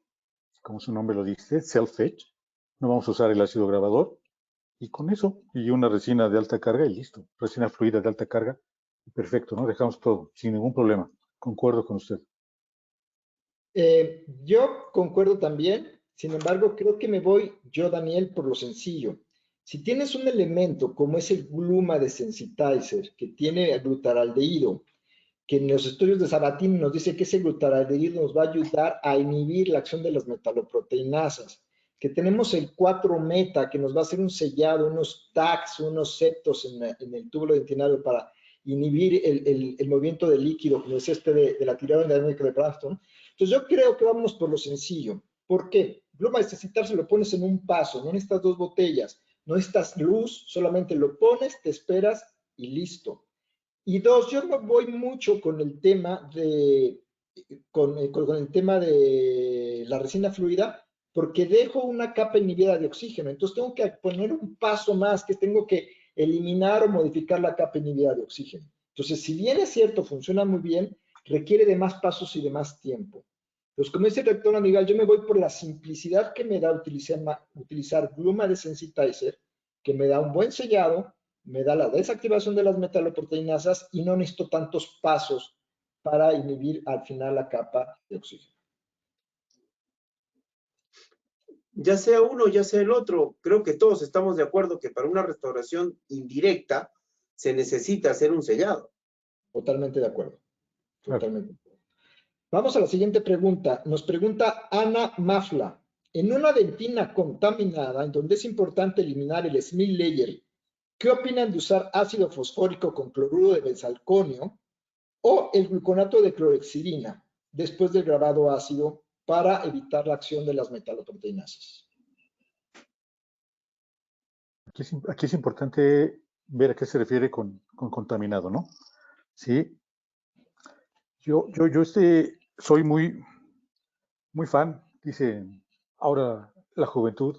como su nombre lo dice, Self-Etch. No vamos a usar el ácido grabador. Y con eso, y una resina de alta carga y listo. Resina fluida de alta carga. Perfecto, ¿no? Dejamos todo, sin ningún problema. Concuerdo con usted. Yo concuerdo también, sin embargo, creo que me voy yo, Daniel, por lo sencillo. Si tienes un elemento como es el Gluma Desensitizer, que tiene glutaraldehído, que en los estudios de Sabatini nos dice que ese glutaraldehído nos va a ayudar a inhibir la acción de las metaloproteinasas, que tenemos el 4-meta, que nos va a hacer un sellado, unos tags, unos septos en el túbulo dentinario para inhibir el movimiento del líquido, como decía de la tirada dinámica de Braxton. Entonces yo creo que vamos por lo sencillo. ¿Por qué? Gluma Desensitizer lo pones en un paso, no necesitas 2 botellas, no necesitas luz, solamente lo pones, te esperas y listo. Y 2, yo no voy mucho con el tema con el tema de la resina fluida, porque dejo una capa inhibida de oxígeno. Entonces tengo que poner un paso más, que tengo que eliminar o modificar la capa inhibida de oxígeno. Entonces, si bien es cierto, funciona muy bien, requiere de más pasos y de más tiempo. Entonces, como dice el rector Amigal, yo me voy por la simplicidad que me da utilizar Gluma Desensitizer, que me da un buen sellado, me da la desactivación de las metaloproteinasas y no necesito tantos pasos para inhibir al final la capa de oxígeno. Ya sea uno, ya sea el otro, creo que todos estamos de acuerdo que para una restauración indirecta se necesita hacer un sellado. Totalmente de acuerdo. Claro. Totalmente. Vamos a la siguiente pregunta. Nos pregunta Ana Mafla. En una dentina contaminada, en donde es importante eliminar el smil layer, ¿qué opinan de usar ácido fosfórico con cloruro de benzalconio o el gluconato de clorhexidina después del grabado ácido para evitar la acción de las metaloproteinasas? Aquí es importante ver a qué se refiere con contaminado, ¿no? Sí. Yo soy muy fan, dice ahora la juventud,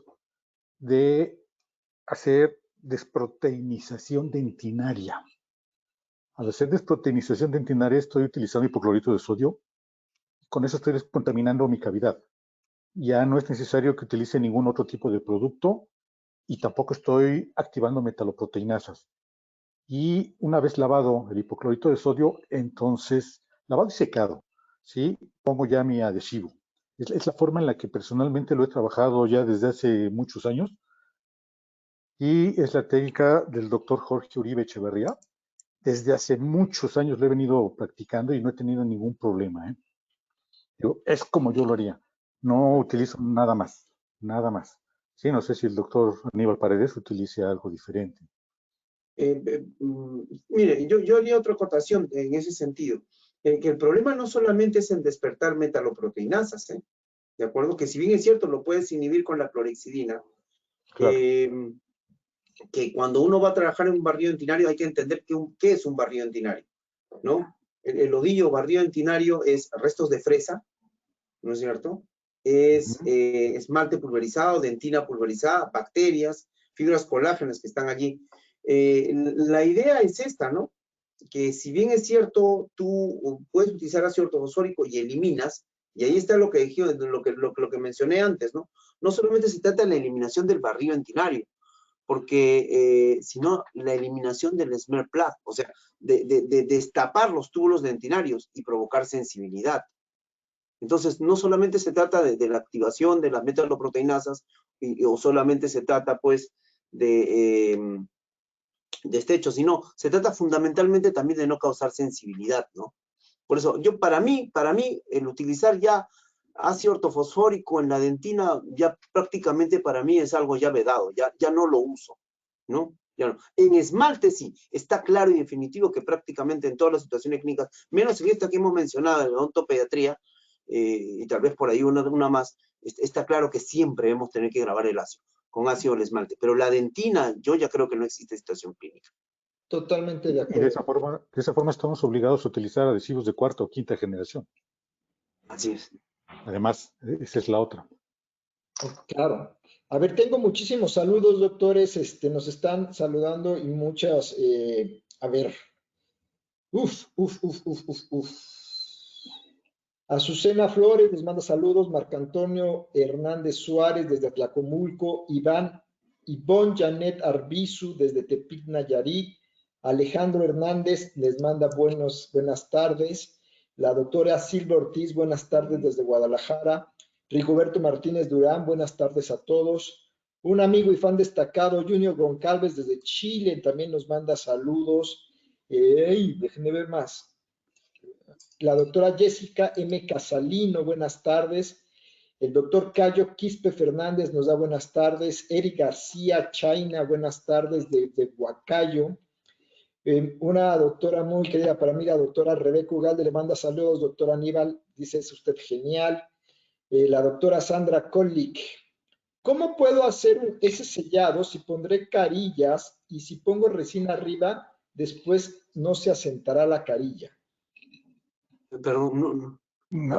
de hacer desproteinización dentinaria. Al hacer desproteinización dentinaria estoy utilizando hipoclorito de sodio. Con eso estoy descontaminando mi cavidad. Ya no es necesario que utilice ningún otro tipo de producto y tampoco estoy activando metaloproteinasas. Y una vez lavado el hipoclorito de sodio, entonces, lavado y secado, ¿sí? Pongo ya mi adhesivo. Es la forma en la que personalmente lo he trabajado ya desde hace muchos años. y es la técnica del doctor Jorge Uribe Echeverría. Desde hace muchos años lo he venido practicando y no he tenido ningún problema, ¿eh? Es como yo lo haría. No utilizo nada más, nada más. Sí, no sé si el doctor Aníbal Paredes utilice algo diferente. Mire, yo haría otra acotación en ese sentido. Que el problema no solamente es en despertar metaloproteinasas, ¿eh? ¿De acuerdo? Que si bien es cierto, lo puedes inhibir con la clorexidina, Claro. que cuando uno va a trabajar en un barrido dentinario hay que entender qué es un barrido dentinario, ¿no? El odillo barrido dentinario es restos de fresa, ¿no es cierto? Es esmalte pulverizado, dentina pulverizada, bacterias, fibras colágenas que están allí. La idea es esta, ¿no? Que si bien es cierto, tú puedes utilizar ácido ortofosfórico y eliminas, y ahí está lo que dije, lo que mencioné antes, ¿no? No solamente se trata de la eliminación del barrido dentinario, porque sino la eliminación del smear plug, o sea, de destapar los túbulos dentinarios y provocar sensibilidad. Entonces, no solamente se trata de la activación de las metaloproteinasas, o solamente se trata, pues, de este hecho, sino se trata fundamentalmente también de no causar sensibilidad, ¿no? Por eso, para mí, el utilizar ya ácido ortofosfórico en la dentina, ya prácticamente para mí es algo ya vedado, ya no lo uso, ¿no? Ya no. En esmalte sí, está claro y definitivo que prácticamente en todas las situaciones clínicas, menos en esta que hemos mencionado, en la odontopediatría, y tal vez por ahí una más, está claro que siempre debemos tener que grabar el ácido, con ácido el esmalte, pero la dentina, yo ya creo que no existe situación clínica. Totalmente de Y de acuerdo. esa forma estamos obligados a utilizar adhesivos de cuarta o quinta generación. Así es. Además, esa es la otra. Claro. A ver, tengo muchísimos saludos, doctores. Nos están saludando y muchas, a ver, uf. Azucena Flores les manda saludos, Marco Antonio Hernández Suárez desde Tlacomulco, Ivonne Janet Arbizu desde Tepic Nayarit, Alejandro Hernández les manda buenas tardes, la doctora Silvia Ortiz, buenas tardes desde Guadalajara, Rigoberto Martínez Durán, buenas tardes a todos, un amigo y fan destacado, Junior Goncalves desde Chile, también nos manda saludos, déjenme ver más. La doctora Jessica M. Casalino, buenas tardes. El doctor Cayo Quispe Fernández nos da buenas tardes. Eric García Chaina, buenas tardes de Huacayo. Una doctora muy querida para mí, la doctora Rebeca Ugalde, le manda saludos. Doctor Aníbal, dice, es usted genial. La doctora Sandra Kollik. ¿Cómo puedo hacer ese sellado si pondré carillas y si pongo resina arriba, después no se asentará la carilla? Pero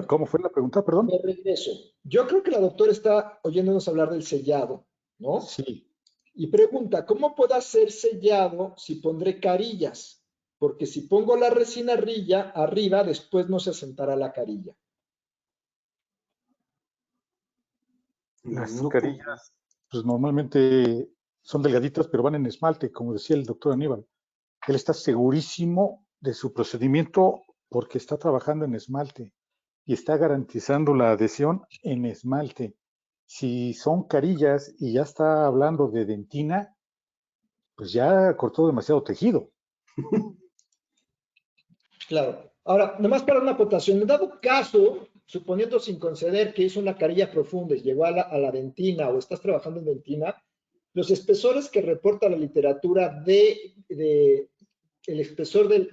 ¿Cómo fue la pregunta, perdón? Me regreso. Yo creo que la doctora está oyéndonos hablar del sellado, ¿no? Sí. Y pregunta, ¿cómo puedo hacer sellado si pondré carillas? Porque si pongo la resina arriba, después no se asentará la carilla. Las no, carillas, pues normalmente son delgaditas, pero van en esmalte, como decía el doctor Aníbal. Él está segurísimo de su procedimiento porque está trabajando en esmalte y está garantizando la adhesión en esmalte. Si son carillas y ya está hablando de dentina, pues ya cortó demasiado tejido. Claro. Ahora, nomás para una acotación, en dado caso, suponiendo sin conceder que hizo una carilla profunda y llegó a la dentina o estás trabajando en dentina, los espesores que reporta la literatura el espesor del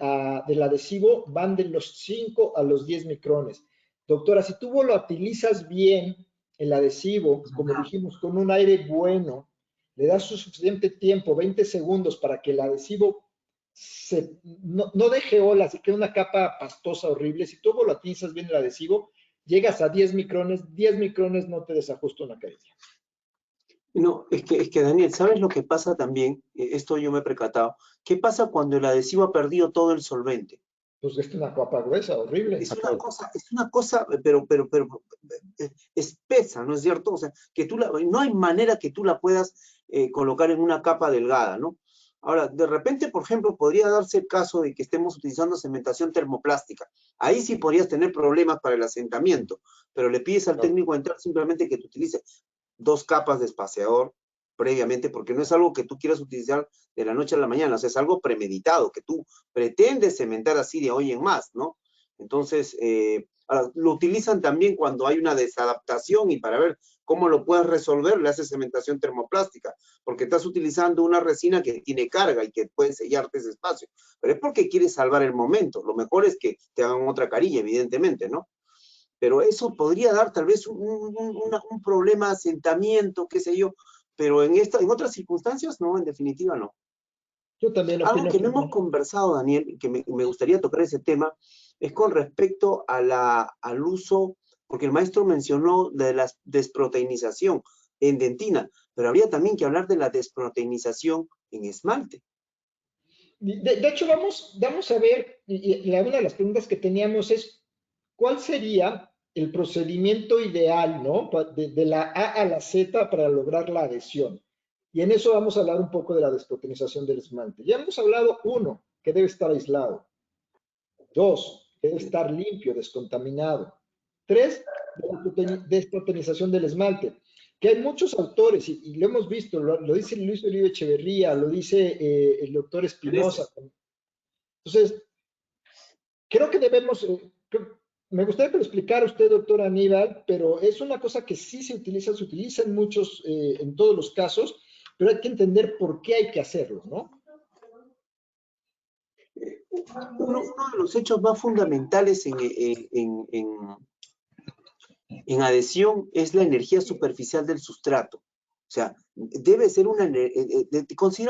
adhesivo van de los 5 a los 10 micrones. Doctora, si tú volatilizas bien el adhesivo, como dijimos, con un aire bueno, le das suficiente tiempo, 20 segundos, para que el adhesivo no deje olas y quede una capa pastosa horrible. Si tú volatilizas bien el adhesivo, llegas a 10 micrones no te desajusta una carilla. No, es que Daniel, ¿sabes lo que pasa también? Esto yo me he percatado. ¿Qué pasa cuando el adhesivo ha perdido todo el solvente? Pues es una capa gruesa, horrible. Es una cosa, pero espesa, ¿no es cierto? O sea, que no hay manera que tú la puedas colocar en una capa delgada, ¿no? Ahora, de repente, por ejemplo, podría darse el caso de que estemos utilizando cementación termoplástica. Ahí sí podrías tener problemas para el asentamiento, pero le pides al técnico dental simplemente que te utilice 2 capas de espaciador, previamente, porque no es algo que tú quieras utilizar de la noche a la mañana, o sea, es algo premeditado, que tú pretendes cementar así de hoy en más, ¿no? Entonces, ahora, lo utilizan también cuando hay una desadaptación y para ver cómo lo puedes resolver, le haces cementación termoplástica, porque estás utilizando una resina que tiene carga y que puede sellarte ese espacio, pero es porque quieres salvar el momento. Lo mejor es que te hagan otra carilla, evidentemente, ¿no? Pero eso podría dar tal vez un problema de asentamiento, qué sé yo, pero en otras circunstancias, no, en definitiva no. Yo también Algo opino que que no hemos no. conversado, Daniel, y que me gustaría tocar ese tema, es con respecto al uso, porque el maestro mencionó de la desproteinización en dentina, pero habría también que hablar de la desproteinización en esmalte. De hecho, vamos a ver, y una de las preguntas que teníamos es, ¿cuál sería el procedimiento ideal, ¿no? De la A a la Z para lograr la adhesión. Y en eso vamos a hablar un poco de la desproteinización del esmalte. Ya hemos hablado, uno, que debe estar aislado. Dos, que debe estar limpio, descontaminado. Tres, la desproteinización del esmalte. Que hay muchos autores, y lo hemos visto, lo dice Luis Uribe Echeverría, lo dice el doctor Espinosa. Entonces, creo que debemos, me gustaría que lo explicara usted, doctor Aníbal, pero es una cosa que sí se utiliza en muchos, en todos los casos, pero hay que entender por qué hay que hacerlo, ¿no? Uno de los hechos más fundamentales en adhesión es la energía superficial del sustrato. O sea, debe ser una...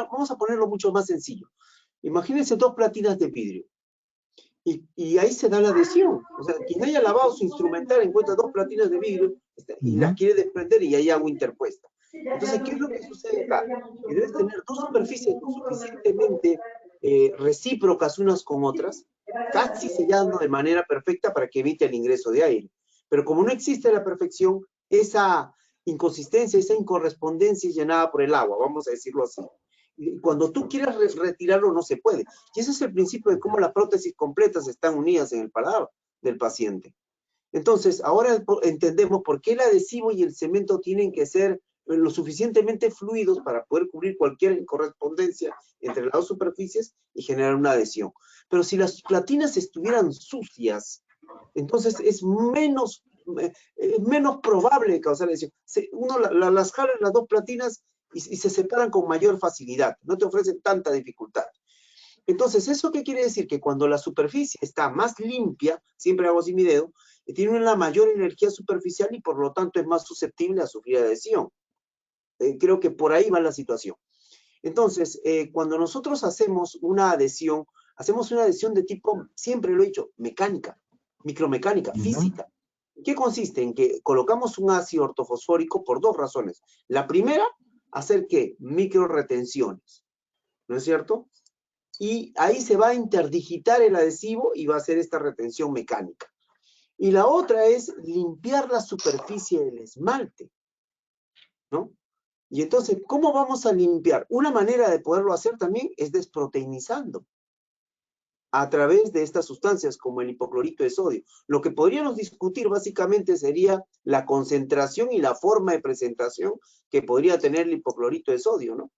vamos a ponerlo mucho más sencillo. Imagínense dos platinas de vidrio. Y ahí se da la adhesión. O sea, quien haya lavado su instrumental encuentra dos platinas de vidrio y las quiere desprender y hay agua interpuesta. Entonces, ¿qué es lo que sucede acá? Que debes tener dos superficies lo suficientemente recíprocas unas con otras, casi sellando de manera perfecta para que evite el ingreso de aire. Pero como no existe la perfección, esa inconsistencia, esa incorrespondencia es llenada por el agua, vamos a decirlo así. Y cuando tú quieres retirarlo, no se puede. Y ese es el principio de cómo las prótesis completas están unidas en el paladar del paciente. Entonces, ahora entendemos por qué el adhesivo y el cemento tienen que ser lo suficientemente fluidos para poder cubrir cualquier incorrespondencia entre las dos superficies y generar una adhesión. Pero si las platinas estuvieran sucias, entonces es menos probable causar adhesión. Uno las jala en las dos platinas y se separan con mayor facilidad, no te ofrecen tanta dificultad. Entonces, ¿eso qué quiere decir? Que cuando la superficie está más limpia, siempre hago así mi dedo, tiene una mayor energía superficial y por lo tanto es más susceptible a sufrir adhesión. Creo que por ahí va la situación. Entonces, cuando nosotros hacemos una adhesión de tipo, siempre lo he dicho, mecánica, micromecánica, física. ¿Qué consiste? En que colocamos un ácido ortofosfórico por dos razones. La primera, hacer ¿qué? Micro retenciones, ¿no es cierto? Y ahí se va a interdigitar el adhesivo y va a hacer esta retención mecánica. Y la otra es limpiar la superficie del esmalte, ¿no? Y entonces, ¿cómo vamos a limpiar? Una manera de poderlo hacer también es desproteinizando a través de estas sustancias como el hipoclorito de sodio. Lo que podríamos discutir básicamente sería la concentración y la forma de presentación que podría tener el hipoclorito de sodio, ¿no?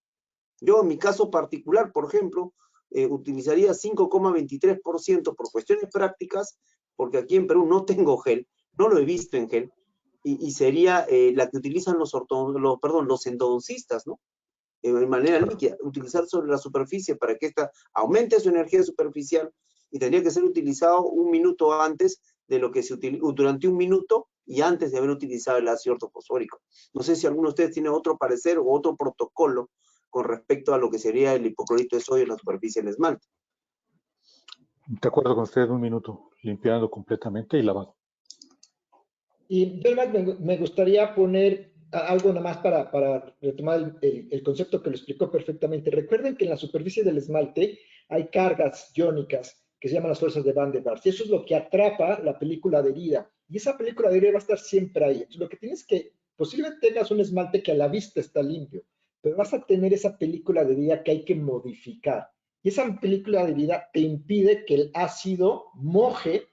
Yo en mi caso particular, por ejemplo, utilizaría 5,23% por cuestiones prácticas, porque aquí en Perú no tengo gel, no lo he visto en gel, y sería la que utilizan los endodoncistas, ¿no? De manera líquida, utilizar sobre la superficie para que ésta aumente su energía superficial y tendría que ser utilizado un minuto antes de lo que se utiliza, durante un minuto y antes de haber utilizado el ácido ortofosfórico. No sé si alguno de ustedes tiene otro parecer o otro protocolo con respecto a lo que sería el hipoclorito de sodio en la superficie del esmalte. De acuerdo con usted, un minuto, limpiando completamente y lavado. Y yo me gustaría poner algo nada más para retomar el concepto que lo explicó perfectamente. Recuerden que en la superficie del esmalte hay cargas iónicas que se llaman las fuerzas de Van der Waals, y eso es lo que atrapa la película adherida. Y esa película adherida va a estar siempre ahí. Entonces, lo que tienes que, posiblemente tengas un esmalte que a la vista está limpio, pero vas a tener esa película adherida que hay que modificar. Y esa película adherida te impide que el ácido moje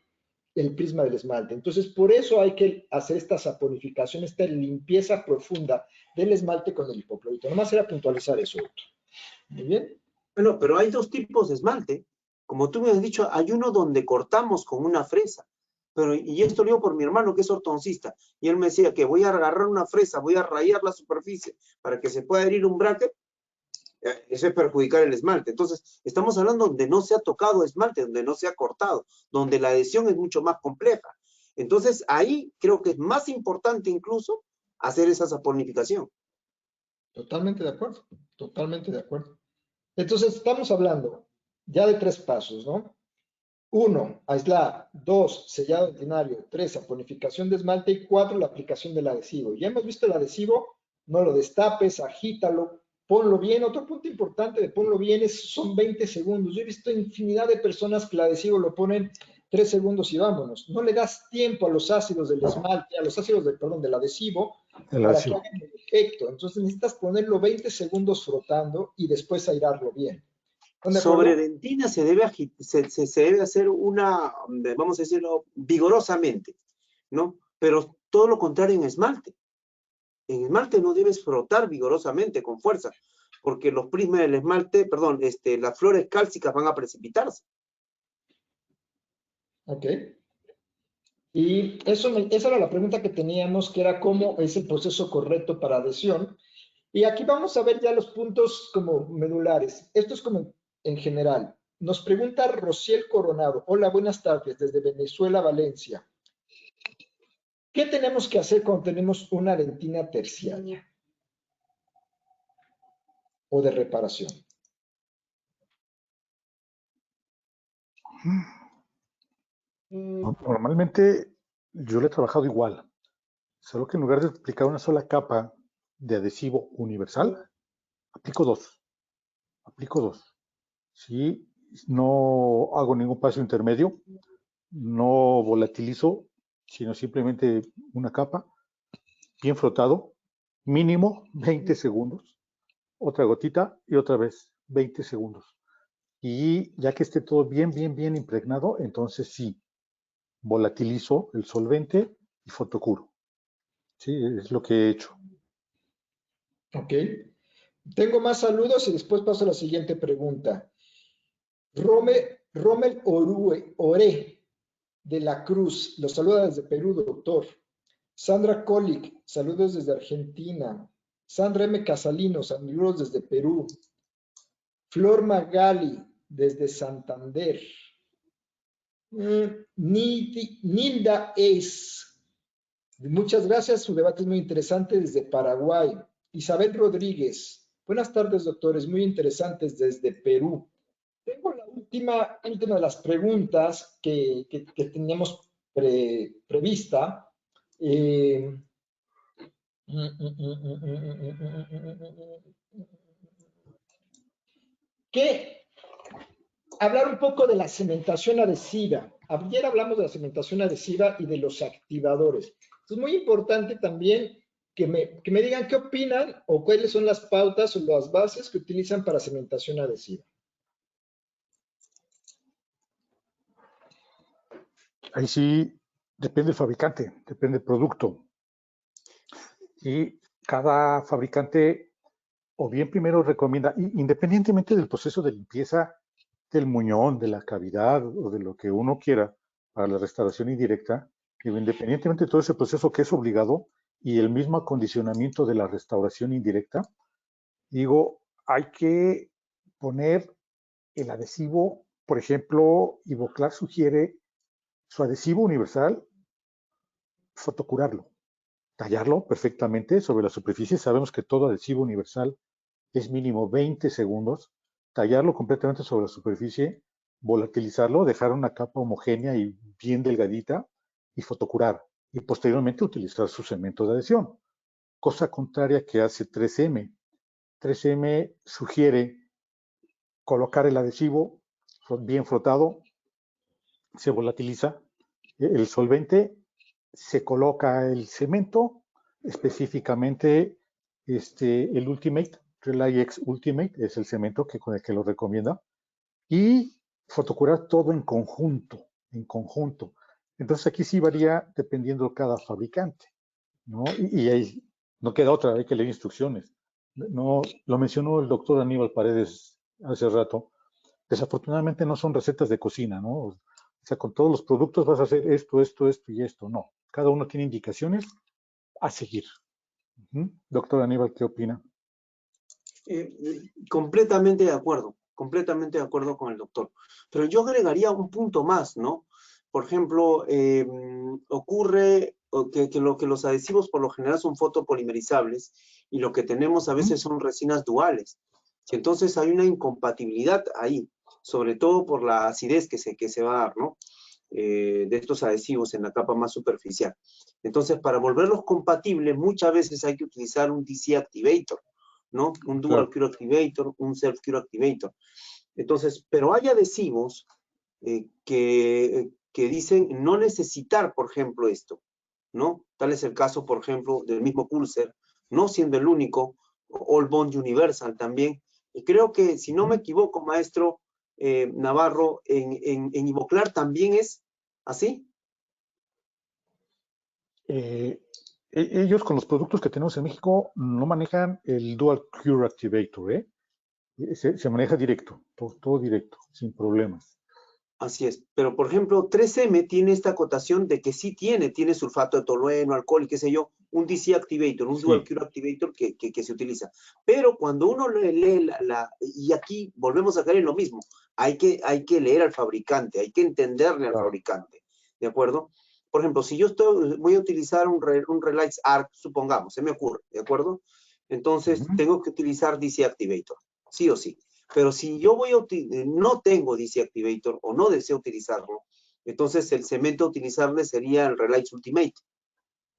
el prisma del esmalte. Entonces, por eso hay que hacer esta saponificación, esta limpieza profunda del esmalte con el hipoclorito. Nomás era puntualizar eso. Muy bien. Bueno, pero hay dos tipos de esmalte. Como tú me has dicho, hay uno donde cortamos con una fresa. Pero, y esto lo digo por mi hermano que es ortodoncista. Y él me decía que voy a agarrar una fresa, voy a rayar la superficie para que se pueda herir un bracket. Eso es perjudicar el esmalte. Entonces, estamos hablando donde no se ha tocado esmalte, donde no se ha cortado, donde la adhesión es mucho más compleja. Entonces, ahí creo que es más importante incluso hacer esa saponificación. Totalmente de acuerdo, totalmente de acuerdo. Entonces, estamos hablando ya de 3 pasos, ¿no? 1, aislar. 2, sellado ordinario. 3, saponificación de esmalte. Y 4, la aplicación del adhesivo. Ya hemos visto el adhesivo, no lo destapes, agítalo, ponlo bien. Otro punto importante de ponlo bien son 20 segundos. Yo he visto infinidad de personas que el adhesivo lo ponen 3 segundos y vámonos. No le das tiempo a los ácidos del esmalte, a los ácidos del adhesivo, para que hagan el efecto. Entonces necesitas ponerlo 20 segundos frotando y después airarlo bien. Sobre dentina se debe hacer una, vamos a decirlo, vigorosamente, ¿no? Pero todo lo contrario en esmalte. En esmalte no debes frotar vigorosamente, con fuerza, porque los prismas del esmalte, perdón, las flores cálcicas van a precipitarse. Ok. Y esa era la pregunta que teníamos, que era cómo es el proceso correcto para adhesión. Y aquí vamos a ver ya los puntos como medulares. Esto es como en general. Nos pregunta Rociel Coronado. Hola, buenas tardes, desde Venezuela, Valencia. ¿Qué tenemos que hacer cuando tenemos una dentina terciaria o de reparación? Normalmente yo le he trabajado igual, solo que en lugar de aplicar una sola capa de adhesivo universal, aplico dos. Si no hago ningún paso intermedio, no volatilizo, sino simplemente una capa, bien frotado, mínimo 20 segundos, otra gotita y otra vez 20 segundos. Y ya que esté todo bien impregnado, entonces sí, volatilizo el solvente y fotocuro. Sí, es lo que he hecho. Ok. Tengo más saludos y después paso a la siguiente pregunta. Rommel Oré de la Cruz, los saluda desde Perú, doctor. Sandra Colic, saludos desde Argentina. Sandra M. Casalino, saludos desde Perú. Flor Magali, desde Santander. Nilda Es, muchas gracias, su debate es muy interesante desde Paraguay. Isabel Rodríguez, buenas tardes, doctores, muy interesantes desde Perú. Tengo la última de las preguntas que teníamos prevista. Que hablar un poco de la cementación adhesiva. Ayer hablamos de la cementación adhesiva y de los activadores. Es muy importante también que me digan qué opinan o cuáles son las pautas o las bases que utilizan para cementación adhesiva. Ahí sí depende del fabricante, depende del producto. Y cada fabricante o bien primero recomienda, independientemente del proceso de limpieza del muñón, de la cavidad o de lo que uno quiera para la restauración indirecta, independientemente de todo ese proceso que es obligado y el mismo acondicionamiento de la restauración indirecta, digo, hay que poner el adhesivo, por ejemplo, Ivoclar sugiere su adhesivo universal, fotocurarlo, tallarlo perfectamente sobre la superficie. Sabemos que todo adhesivo universal es mínimo 20 segundos, tallarlo completamente sobre la superficie, volatilizarlo, dejar una capa homogénea y bien delgadita y fotocurar. Y posteriormente utilizar su cemento de adhesión. Cosa contraria que hace 3M. 3M sugiere colocar el adhesivo bien frotado, se volatiliza el solvente, se coloca el cemento, específicamente el Ultimate, RelyX Ultimate, es el cemento con el que lo recomienda, y fotocurar todo en conjunto, Entonces aquí sí varía dependiendo cada fabricante, ¿no? Y ahí no queda otra, hay que leer instrucciones. No, lo mencionó el doctor Aníbal Paredes hace rato. Desafortunadamente no son recetas de cocina, ¿no? O sea, con todos los productos vas a hacer esto, esto, esto y esto. No, cada uno tiene indicaciones a seguir. Doctor Aníbal, ¿qué opina? Completamente de acuerdo con el doctor. Pero yo agregaría un punto más, ¿no? Por ejemplo, ocurre que los adhesivos por lo general son fotopolimerizables y lo que tenemos a veces son resinas duales. Y entonces hay una incompatibilidad ahí, sobre todo por la acidez que se va a dar, ¿no? De estos adhesivos en la capa más superficial. Entonces, para volverlos compatibles, muchas veces hay que utilizar un DC Activator, ¿no? Un Dual Cure Activator, un Self Cure Activator. Entonces, pero hay adhesivos que dicen no necesitar, por ejemplo, esto, ¿no? Tal es el caso, por ejemplo, del mismo Pulser, no siendo el único, All Bond Universal también. Y creo que, si no me equivoco, maestro Navarro, en Ivoclar también es así. Ellos con los productos que tenemos en México no manejan el Dual Cure Activator, ¿eh? Se maneja directo, todo directo, sin problemas. Así es, pero por ejemplo, 3M tiene esta acotación de que sí tiene sulfato de tolueno, alcohol y qué sé yo, un DC Activator, un Dual Cure Activator que se utiliza. Pero cuando uno lee y aquí volvemos a caer en lo mismo, hay que leer al fabricante, hay que entenderle al fabricante, ¿de acuerdo? Por ejemplo, si yo voy a utilizar un Relax Arc, supongamos, se me ocurre, ¿de acuerdo? Entonces tengo que utilizar DC Activator, sí o sí. Pero si yo no tengo DC Activator o no deseo utilizarlo, entonces el cemento a utilizarle sería el Relight Ultimate,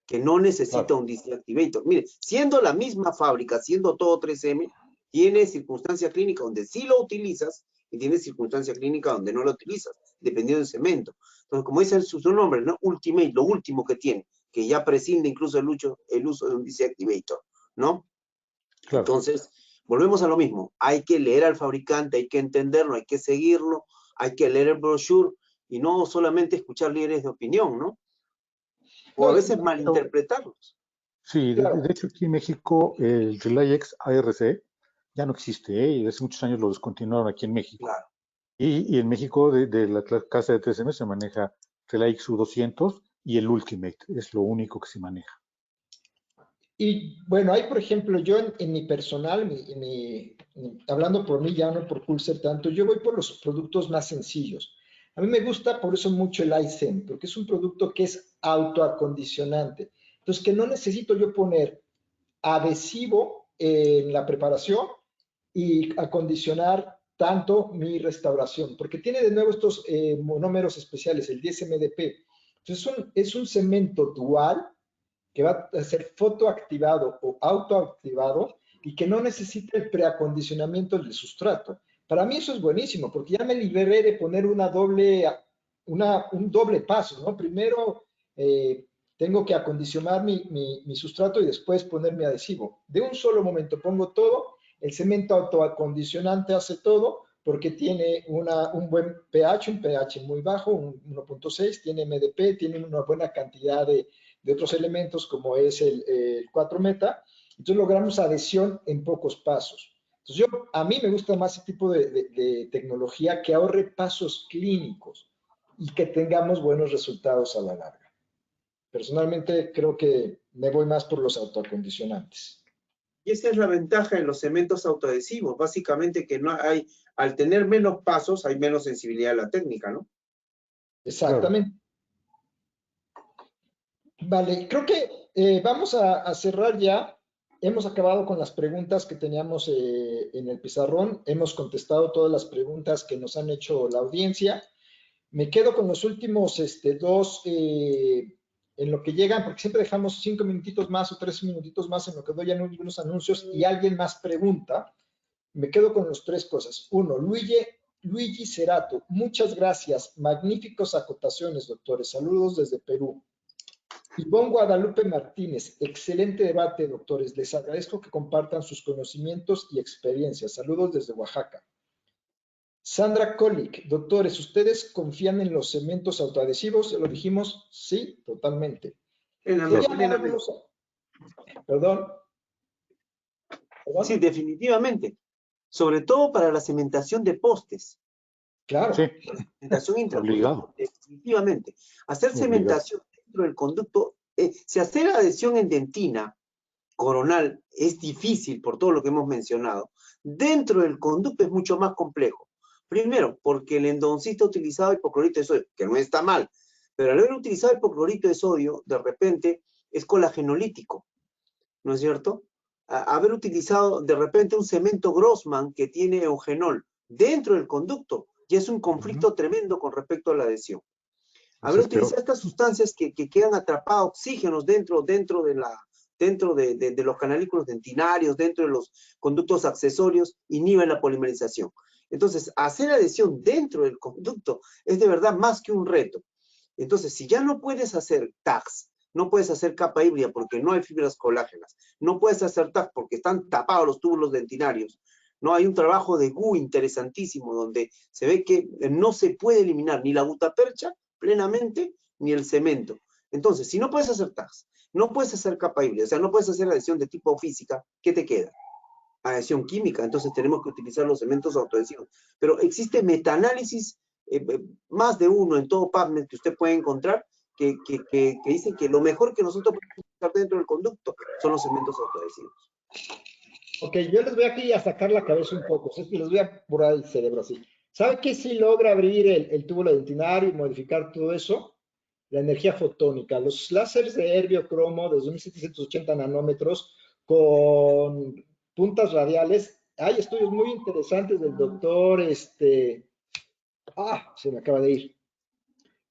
que no necesita un DC Activator. Mire, siendo la misma fábrica, siendo todo 3M, tiene circunstancia clínica donde sí lo utilizas y tiene circunstancia clínica donde no lo utilizas, dependiendo del cemento. Entonces, como dice su nombre, ¿no? Ultimate, lo último que tiene, que ya prescinde incluso el uso de un DC Activator, ¿no? Claro. Entonces, volvemos a lo mismo. Hay que leer al fabricante, hay que entenderlo, hay que seguirlo, hay que leer el brochure y no solamente escuchar líderes de opinión, ¿no? O a veces malinterpretarlos. Sí, de hecho aquí en México el RelayX ARC ya no existe, ¿eh? Hace muchos años lo descontinuaron aquí en México. Claro. Y en México de la casa de 3M se maneja RelayX U200 y el Ultimate, es lo único que se maneja. Y bueno, hay por ejemplo, yo en mi personal, hablando por mí, ya no por Pulser tanto, yo voy por los productos más sencillos. A mí me gusta por eso mucho el iSen, porque es un producto que es autoacondicionante. Entonces, que no necesito yo poner adhesivo en la preparación y acondicionar tanto mi restauración, porque tiene de nuevo estos monómeros especiales, el 10-MDP. Entonces, es un cemento dual que va a ser fotoactivado o autoactivado y que no necesita el preacondicionamiento del sustrato. Para mí eso es buenísimo, porque ya me liberé de poner un doble paso, ¿no? Primero tengo que acondicionar mi sustrato y después poner mi adhesivo. De un solo momento pongo todo, el cemento autoacondicionante hace todo, porque tiene un buen pH, un pH muy bajo, un 1.6, tiene MDP, tiene una buena cantidad de otros elementos como es el 4-meta. Entonces logramos adhesión en pocos pasos. Entonces a mí me gusta más ese tipo de tecnología que ahorre pasos clínicos y que tengamos buenos resultados a la larga. Personalmente creo que me voy más por los autoacondicionantes. Y esa es la ventaja en los cementos autoadhesivos, básicamente que no hay, al tener menos pasos, hay menos sensibilidad a la técnica, ¿no? Exactamente. Vale, creo que vamos a cerrar ya. Hemos acabado con las preguntas que teníamos en el pizarrón. Hemos contestado todas las preguntas que nos han hecho la audiencia. Me quedo con los últimos dos en lo que llegan, porque siempre dejamos 5 minutitos más o 3 minutitos más en lo que doy algunos anuncios y alguien más pregunta. Me quedo con las tres cosas. Uno, Luigi Cerato, muchas gracias. Magníficos acotaciones, doctores. Saludos desde Perú. Ivonne Guadalupe Martínez, excelente debate, doctores. Les agradezco que compartan sus conocimientos y experiencias. Saludos desde Oaxaca. Sandra Kolick, doctores, ¿ustedes confían en los cementos autoadhesivos? Ya lo dijimos, sí, totalmente. Plenamente. Perdón. Sí, definitivamente. Sobre todo para la cementación de postes. Claro. Sí, Cementación obligado. Definitivamente. Hacer cementación dentro del conducto, si hacer adhesión en dentina coronal es difícil por todo lo que hemos mencionado, dentro del conducto es mucho más complejo. Primero, porque el endodoncista ha utilizado hipoclorito de sodio, que no está mal, pero al haber utilizado hipoclorito de sodio, de repente es colagenolítico, ¿no es cierto? Haber utilizado de repente un cemento Grossman que tiene eugenol dentro del conducto, ya es un conflicto tremendo con respecto a la adhesión. Haber utilizado estas sustancias que quedan atrapados, oxígenos dentro de los canalículos dentinarios, dentro de los conductos accesorios, inhiben la polimerización. Entonces, hacer adhesión dentro del conducto es de verdad más que un reto. Entonces, si ya no puedes hacer tags, no puedes hacer capa híbrida porque no hay fibras colágenas, no puedes hacer tags porque están tapados los túbulos dentinarios, no hay un trabajo de GU interesantísimo donde se ve que no se puede eliminar ni la gutapercha plenamente ni el cemento. Entonces, si no puedes hacer tags, no puedes hacer capa híbrida, o sea, no puedes hacer adhesión de tipo física, ¿qué te queda? Adhesión química, entonces tenemos que utilizar los cementos autoadhesivos. Pero existe metaanálisis, más de uno en todo PubMed que usted puede encontrar, que dicen que lo mejor que nosotros podemos usar dentro del conducto son los cementos autoadhesivos. Ok, yo les voy aquí a sacar la cabeza un poco, ¿sí? Les voy a borrar el cerebro así. ¿Sabe qué sí logra abrir el túbulo dentinario y modificar todo eso? La energía fotónica. Los láseres de herbio-cromo de 2780 nanómetros con puntas radiales. Hay estudios muy interesantes del doctor, se me acaba de ir.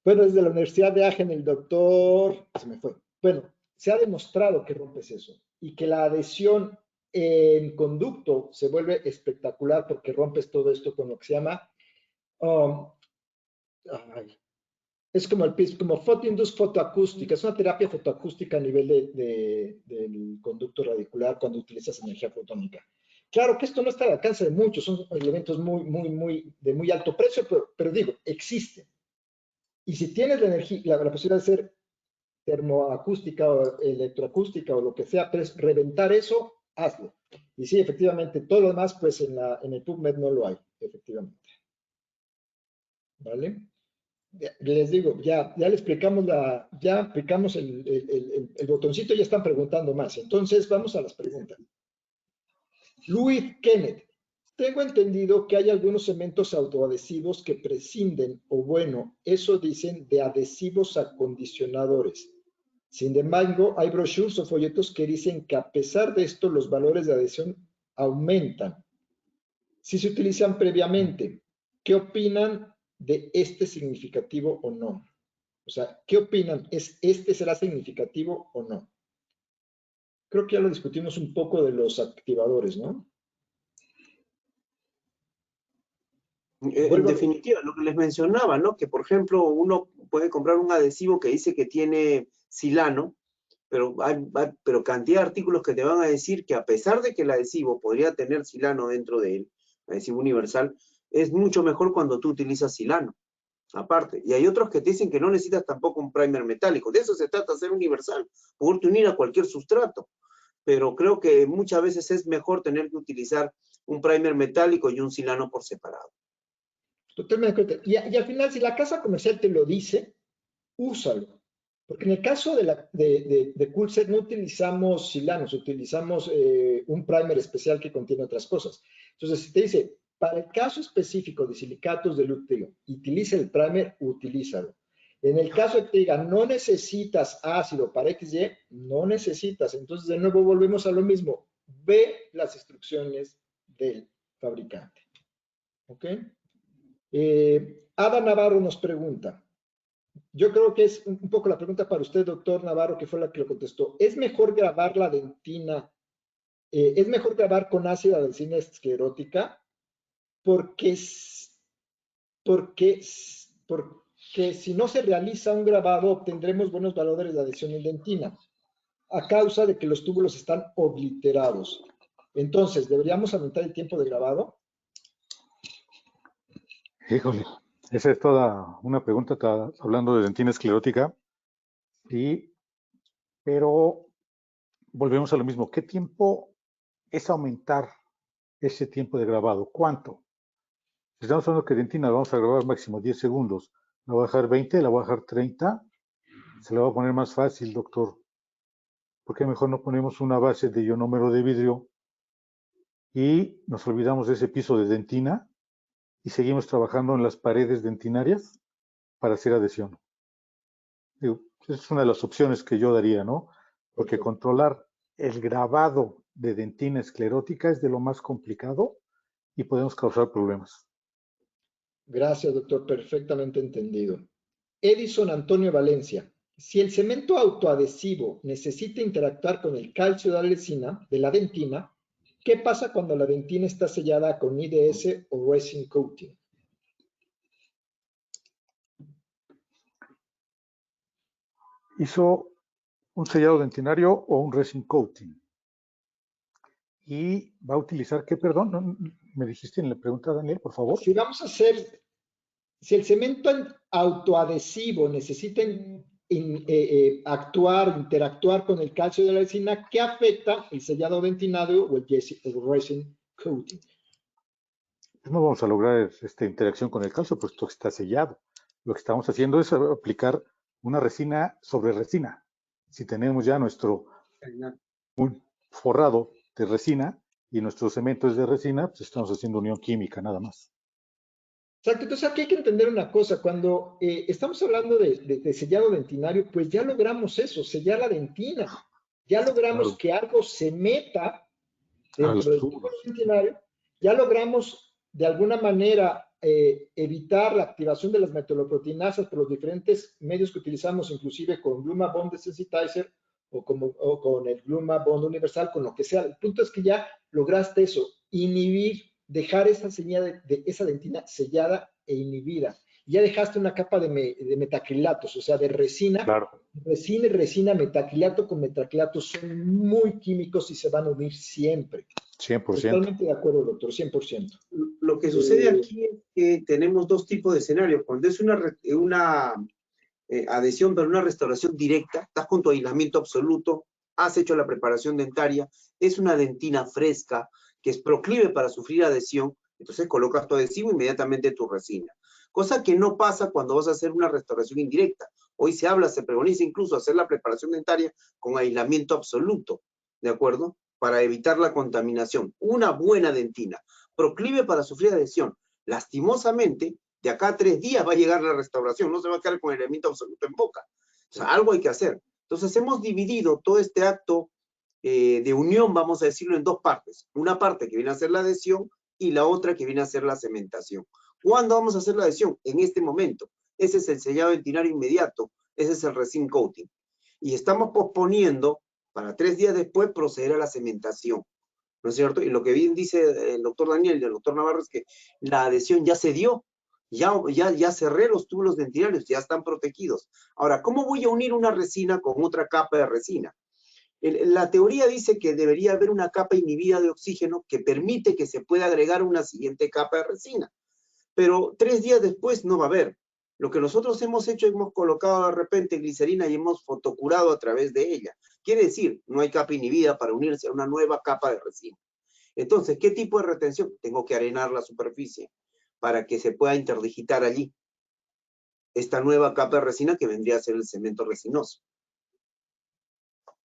Bueno, desde la Universidad de Aachen, el doctor, se me fue. Bueno, se ha demostrado que rompes eso y que la adhesión en conducto se vuelve espectacular porque rompes todo esto con lo que se llama, es como como photoinduced fotoacústica, es una terapia fotoacústica a nivel del conducto radicular cuando utilizas energía fotónica. Claro que esto no está al alcance de muchos, son elementos de muy alto precio, pero digo, existen. Y si tienes la energía, la posibilidad de ser termoacústica o electroacústica o lo que sea, pero es reventar eso, hazlo. Y sí, efectivamente, todo lo demás, pues en el PubMed no lo hay, efectivamente. ¿Vale? Les digo, ya le explicamos ya aplicamos el botoncito, ya están preguntando más. Entonces, vamos a las preguntas. Luis Kenneth, tengo entendido que hay algunos cementos autoadhesivos que prescinden, o bueno, eso dicen, de adhesivos acondicionadores. Sin embargo, hay brochures o folletos que dicen que a pesar de esto, los valores de adhesión aumentan si se utilizan previamente. ¿Qué opinan de este significativo o no? O sea, ¿qué opinan? ¿Este será significativo o no? Creo que ya lo discutimos un poco de los activadores, ¿no? En definitiva, lo que les mencionaba, ¿no? Que, por ejemplo, uno puede comprar un adhesivo que dice que tiene silano, pero pero cantidad de artículos que te van a decir que a pesar de que el adhesivo podría tener silano dentro de él, adhesivo universal, es mucho mejor cuando tú utilizas silano, aparte. Y hay otros que te dicen que no necesitas tampoco un primer metálico. De eso se trata, ser universal, poderte unir a cualquier sustrato. Pero creo que muchas veces es mejor tener que utilizar un primer metálico y un silano por separado. Totalmente. Y al final, si la casa comercial te lo dice, úsalo. Porque en el caso de Coolset no utilizamos silanos, utilizamos un primer especial que contiene otras cosas. Entonces, si te dice, para el caso específico de silicatos de lúteo, utiliza el primer, utilízalo. En el caso de que te diga, no necesitas ácido para XY, no necesitas. Entonces, de nuevo, volvemos a lo mismo. Ve las instrucciones del fabricante. ¿Ok? Ada Navarro nos pregunta, yo creo que es un poco la pregunta para usted, doctor Navarro, que fue la que lo contestó. ¿Es mejor grabar la dentina? ¿Es mejor grabar con ácida dentina esclerótica? Porque si no se realiza un grabado, obtendremos buenos valores de adhesión en dentina, a causa de que los túbulos están obliterados. Entonces, ¿deberíamos aumentar el tiempo de grabado? Híjole, esa es toda una pregunta, hablando de dentina esclerótica, pero volvemos a lo mismo. ¿Qué tiempo es aumentar ese tiempo de grabado? ¿Cuánto? Si estamos hablando que dentina la vamos a grabar máximo 10 segundos, la voy a dejar 20, la voy a dejar 30, se la va a poner más fácil, doctor. ¿Por qué mejor no ponemos una base de ionómero de vidrio y nos olvidamos de ese piso de dentina y seguimos trabajando en las paredes dentinarias para hacer adhesión? Digo, es una de las opciones que yo daría, ¿no? Porque controlar el grabado de dentina esclerótica es de lo más complicado y podemos causar problemas. Gracias, doctor. Perfectamente entendido. Edison Antonio Valencia. Si el cemento autoadhesivo necesita interactuar con el calcio de la dentina, ¿qué pasa cuando la dentina está sellada con IDS o resin coating? Hizo un sellado dentinario o un resin coating. Y va a utilizar, ¿qué? Perdón, ¿no? Me dijiste en la pregunta, Daniel, por favor. Si vamos a hacer, si el cemento autoadhesivo necesita interactuar con el calcio de la resina, ¿qué afecta el sellado dentinario o el resin coating? Pues no vamos a lograr esta interacción con el calcio, puesto que está sellado. Lo que estamos haciendo es aplicar una resina sobre resina. Si tenemos ya nuestro forrado de resina y nuestro cemento es de resina, pues estamos haciendo unión química nada más. Exacto, entonces aquí hay que entender una cosa, cuando estamos hablando de sellado dentinario, pues ya logramos eso, sellar la dentina, ya logramos Claro. que algo se meta A los dentro del tubos. dentinario, ya logramos de alguna manera evitar la activación de las metalloproteinasas por los diferentes medios que utilizamos, inclusive con Gluma Bond Desensitizer o con el Gluma Bond Universal, con lo que sea. El punto es que ya lograste eso, inhibir, dejar esa señal de esa dentina sellada e inhibida. Y ya dejaste una capa de metacrilatos, o sea, de resina. Claro. Resina y resina, metacrilato con metacrilato son muy químicos y se van a unir siempre. 100%. Totalmente de acuerdo, doctor, 100%. Lo que sucede aquí es que tenemos dos tipos de escenarios. Cuando es una adhesión, pero una restauración directa, estás con tu aislamiento absoluto, has hecho la preparación dentaria, es una dentina fresca que es proclive para sufrir adhesión, entonces colocas tu adhesivo inmediatamente tu resina. Cosa que no pasa cuando vas a hacer una restauración indirecta. Hoy se habla, se preconiza incluso hacer la preparación dentaria con aislamiento absoluto, ¿de acuerdo? Para evitar la contaminación. Una buena dentina, proclive para sufrir adhesión. Lastimosamente, de acá a 3 días va a llegar la restauración, no se va a quedar con el aislamiento absoluto en boca. O sea, algo hay que hacer. Entonces, hemos dividido todo este acto de unión, vamos a decirlo, en dos partes. Una parte que viene a ser la adhesión y la otra que viene a ser la cementación. ¿Cuándo vamos a hacer la adhesión? En este momento. Ese es el sellado dentinario inmediato, ese es el resin coating. Y estamos posponiendo para 3 días después proceder a la cementación, ¿no es cierto? Y lo que bien dice el doctor Daniel y el doctor Navarro es que la adhesión ya se dio, ya cerré los túbulos dentinarios, ya están protegidos. Ahora, ¿cómo voy a unir una resina con otra capa de resina? La teoría dice que debería haber una capa inhibida de oxígeno que permite que se pueda agregar una siguiente capa de resina. Pero 3 días después no va a haber. Lo que nosotros hemos hecho, hemos colocado de repente glicerina y hemos fotocurado a través de ella. Quiere decir, no hay capa inhibida para unirse a una nueva capa de resina. Entonces, ¿qué tipo de retención? Tengo que arenar la superficie para que se pueda interdigitar allí esta nueva capa de resina que vendría a ser el cemento resinoso.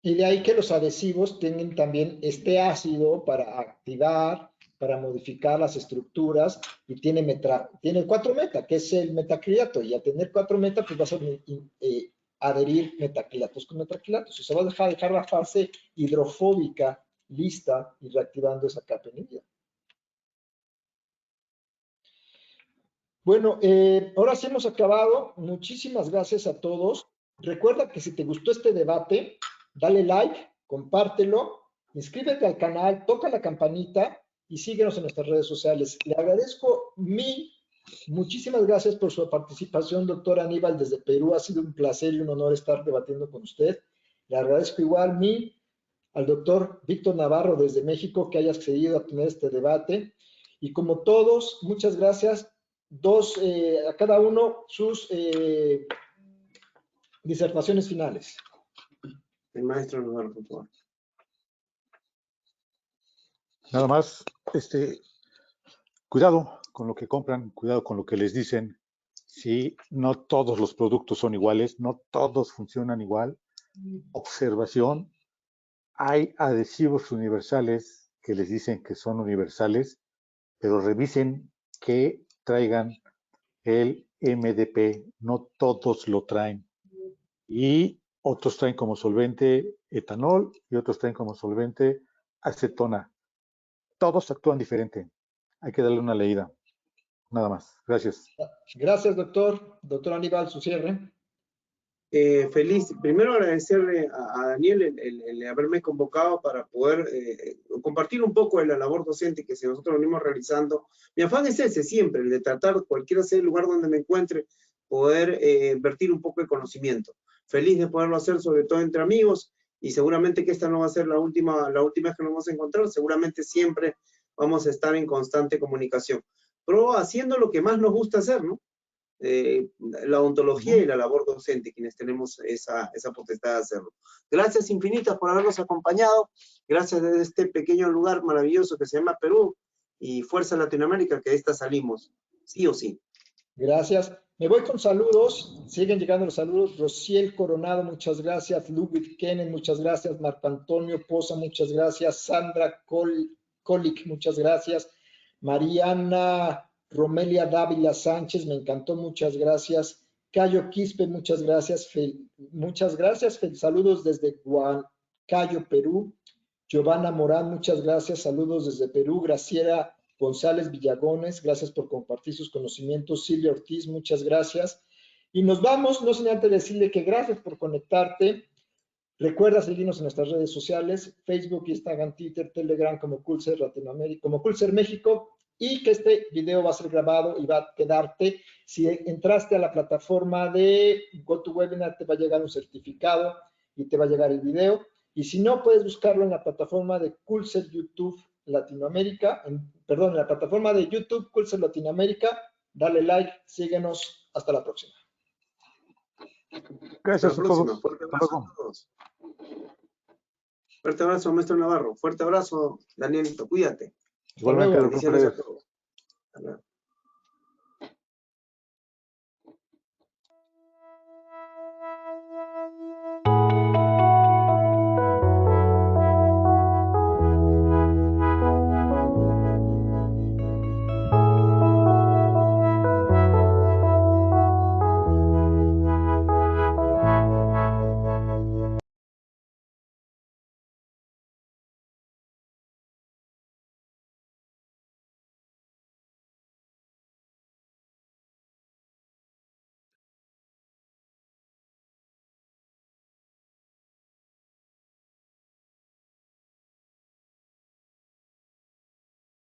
Y de ahí que los adhesivos tienen también este ácido para activar, para modificar las estructuras, y tiene 4 meta, que es el metacrilato, y al tener 4 meta, pues vas a adherir metacrilatos con metacrilatos, o sea, vas a dejar la fase hidrofóbica lista y reactivando esa capa inhibida. Bueno, ahora sí hemos acabado. Muchísimas gracias a todos. Recuerda que si te gustó este debate, dale like, compártelo, inscríbete al canal, toca la campanita y síguenos en nuestras redes sociales. Le agradezco muchísimas gracias por su participación, doctor Aníbal, desde Perú. Ha sido un placer y un honor estar debatiendo con usted. Le agradezco igual al doctor Víctor Navarro desde México que haya accedido a tener este debate. Y como todos, muchas gracias. a cada uno sus disertaciones finales. El maestro Navarro, por favor. Nada más, cuidado con lo que compran, cuidado con lo que les dicen. Sí, no todos los productos son iguales, no todos funcionan igual. Observación, hay adhesivos universales que les dicen que son universales, pero revisen que traigan el MDP, no todos lo traen. Y otros traen como solvente etanol y otros traen como solvente acetona. Todos actúan diferente. Hay que darle una leída. Nada más. Gracias. Gracias, doctor. Doctor Aníbal, su cierre. Feliz. Primero agradecerle a Daniel el haberme convocado para poder compartir un poco de la labor docente que nosotros venimos realizando. Mi afán es ese siempre, el de tratar, cualquiera sea el lugar donde me encuentre, poder vertir un poco de conocimiento. Feliz de poderlo hacer, sobre todo entre amigos, y seguramente que esta no va a ser la última vez que nos vamos a encontrar, seguramente siempre vamos a estar en constante comunicación. Pero haciendo lo que más nos gusta hacer, ¿no? La ontología y la labor docente, quienes tenemos esa potestad de hacerlo. Gracias infinitas por habernos acompañado, gracias desde este pequeño lugar maravilloso que se llama Perú, y Fuerza Latinoamérica, que de esta salimos, sí o sí. Gracias. Me voy con saludos, siguen llegando los saludos. Rociel Coronado, muchas gracias. Ludwig Kenen, muchas gracias. Marco Antonio Poza, muchas gracias. Sandra Colic, muchas gracias. Mariana Romelia Dávila Sánchez, me encantó, muchas gracias. Cayo Quispe, muchas gracias. Muchas gracias. Saludos desde Huancayo, Perú. Giovanna Morán, muchas gracias. Saludos desde Perú. Graciela González Villagones, gracias por compartir sus conocimientos. Silvia Ortiz, muchas gracias. Y nos vamos, no sin antes decirle que gracias por conectarte. Recuerda seguirnos en nuestras redes sociales, Facebook, Instagram, Twitter, Telegram, como Coolser Latinoamérica, como Coolser México, y que este video va a ser grabado y va a quedarte. Si entraste a la plataforma de GoToWebinar, te va a llegar un certificado y te va a llegar el video. Y si no, puedes buscarlo en la plataforma de Coolser YouTube Latinoamérica, en la plataforma de YouTube Coolser Latinoamérica. Dale like, síguenos. Hasta la próxima. Gracias a todos. Fuerte abrazo a todos. Fuerte abrazo, maestro Navarro. Fuerte abrazo, Danielito. Cuídate. Igualmente, doctor Pérez. Hasta luego.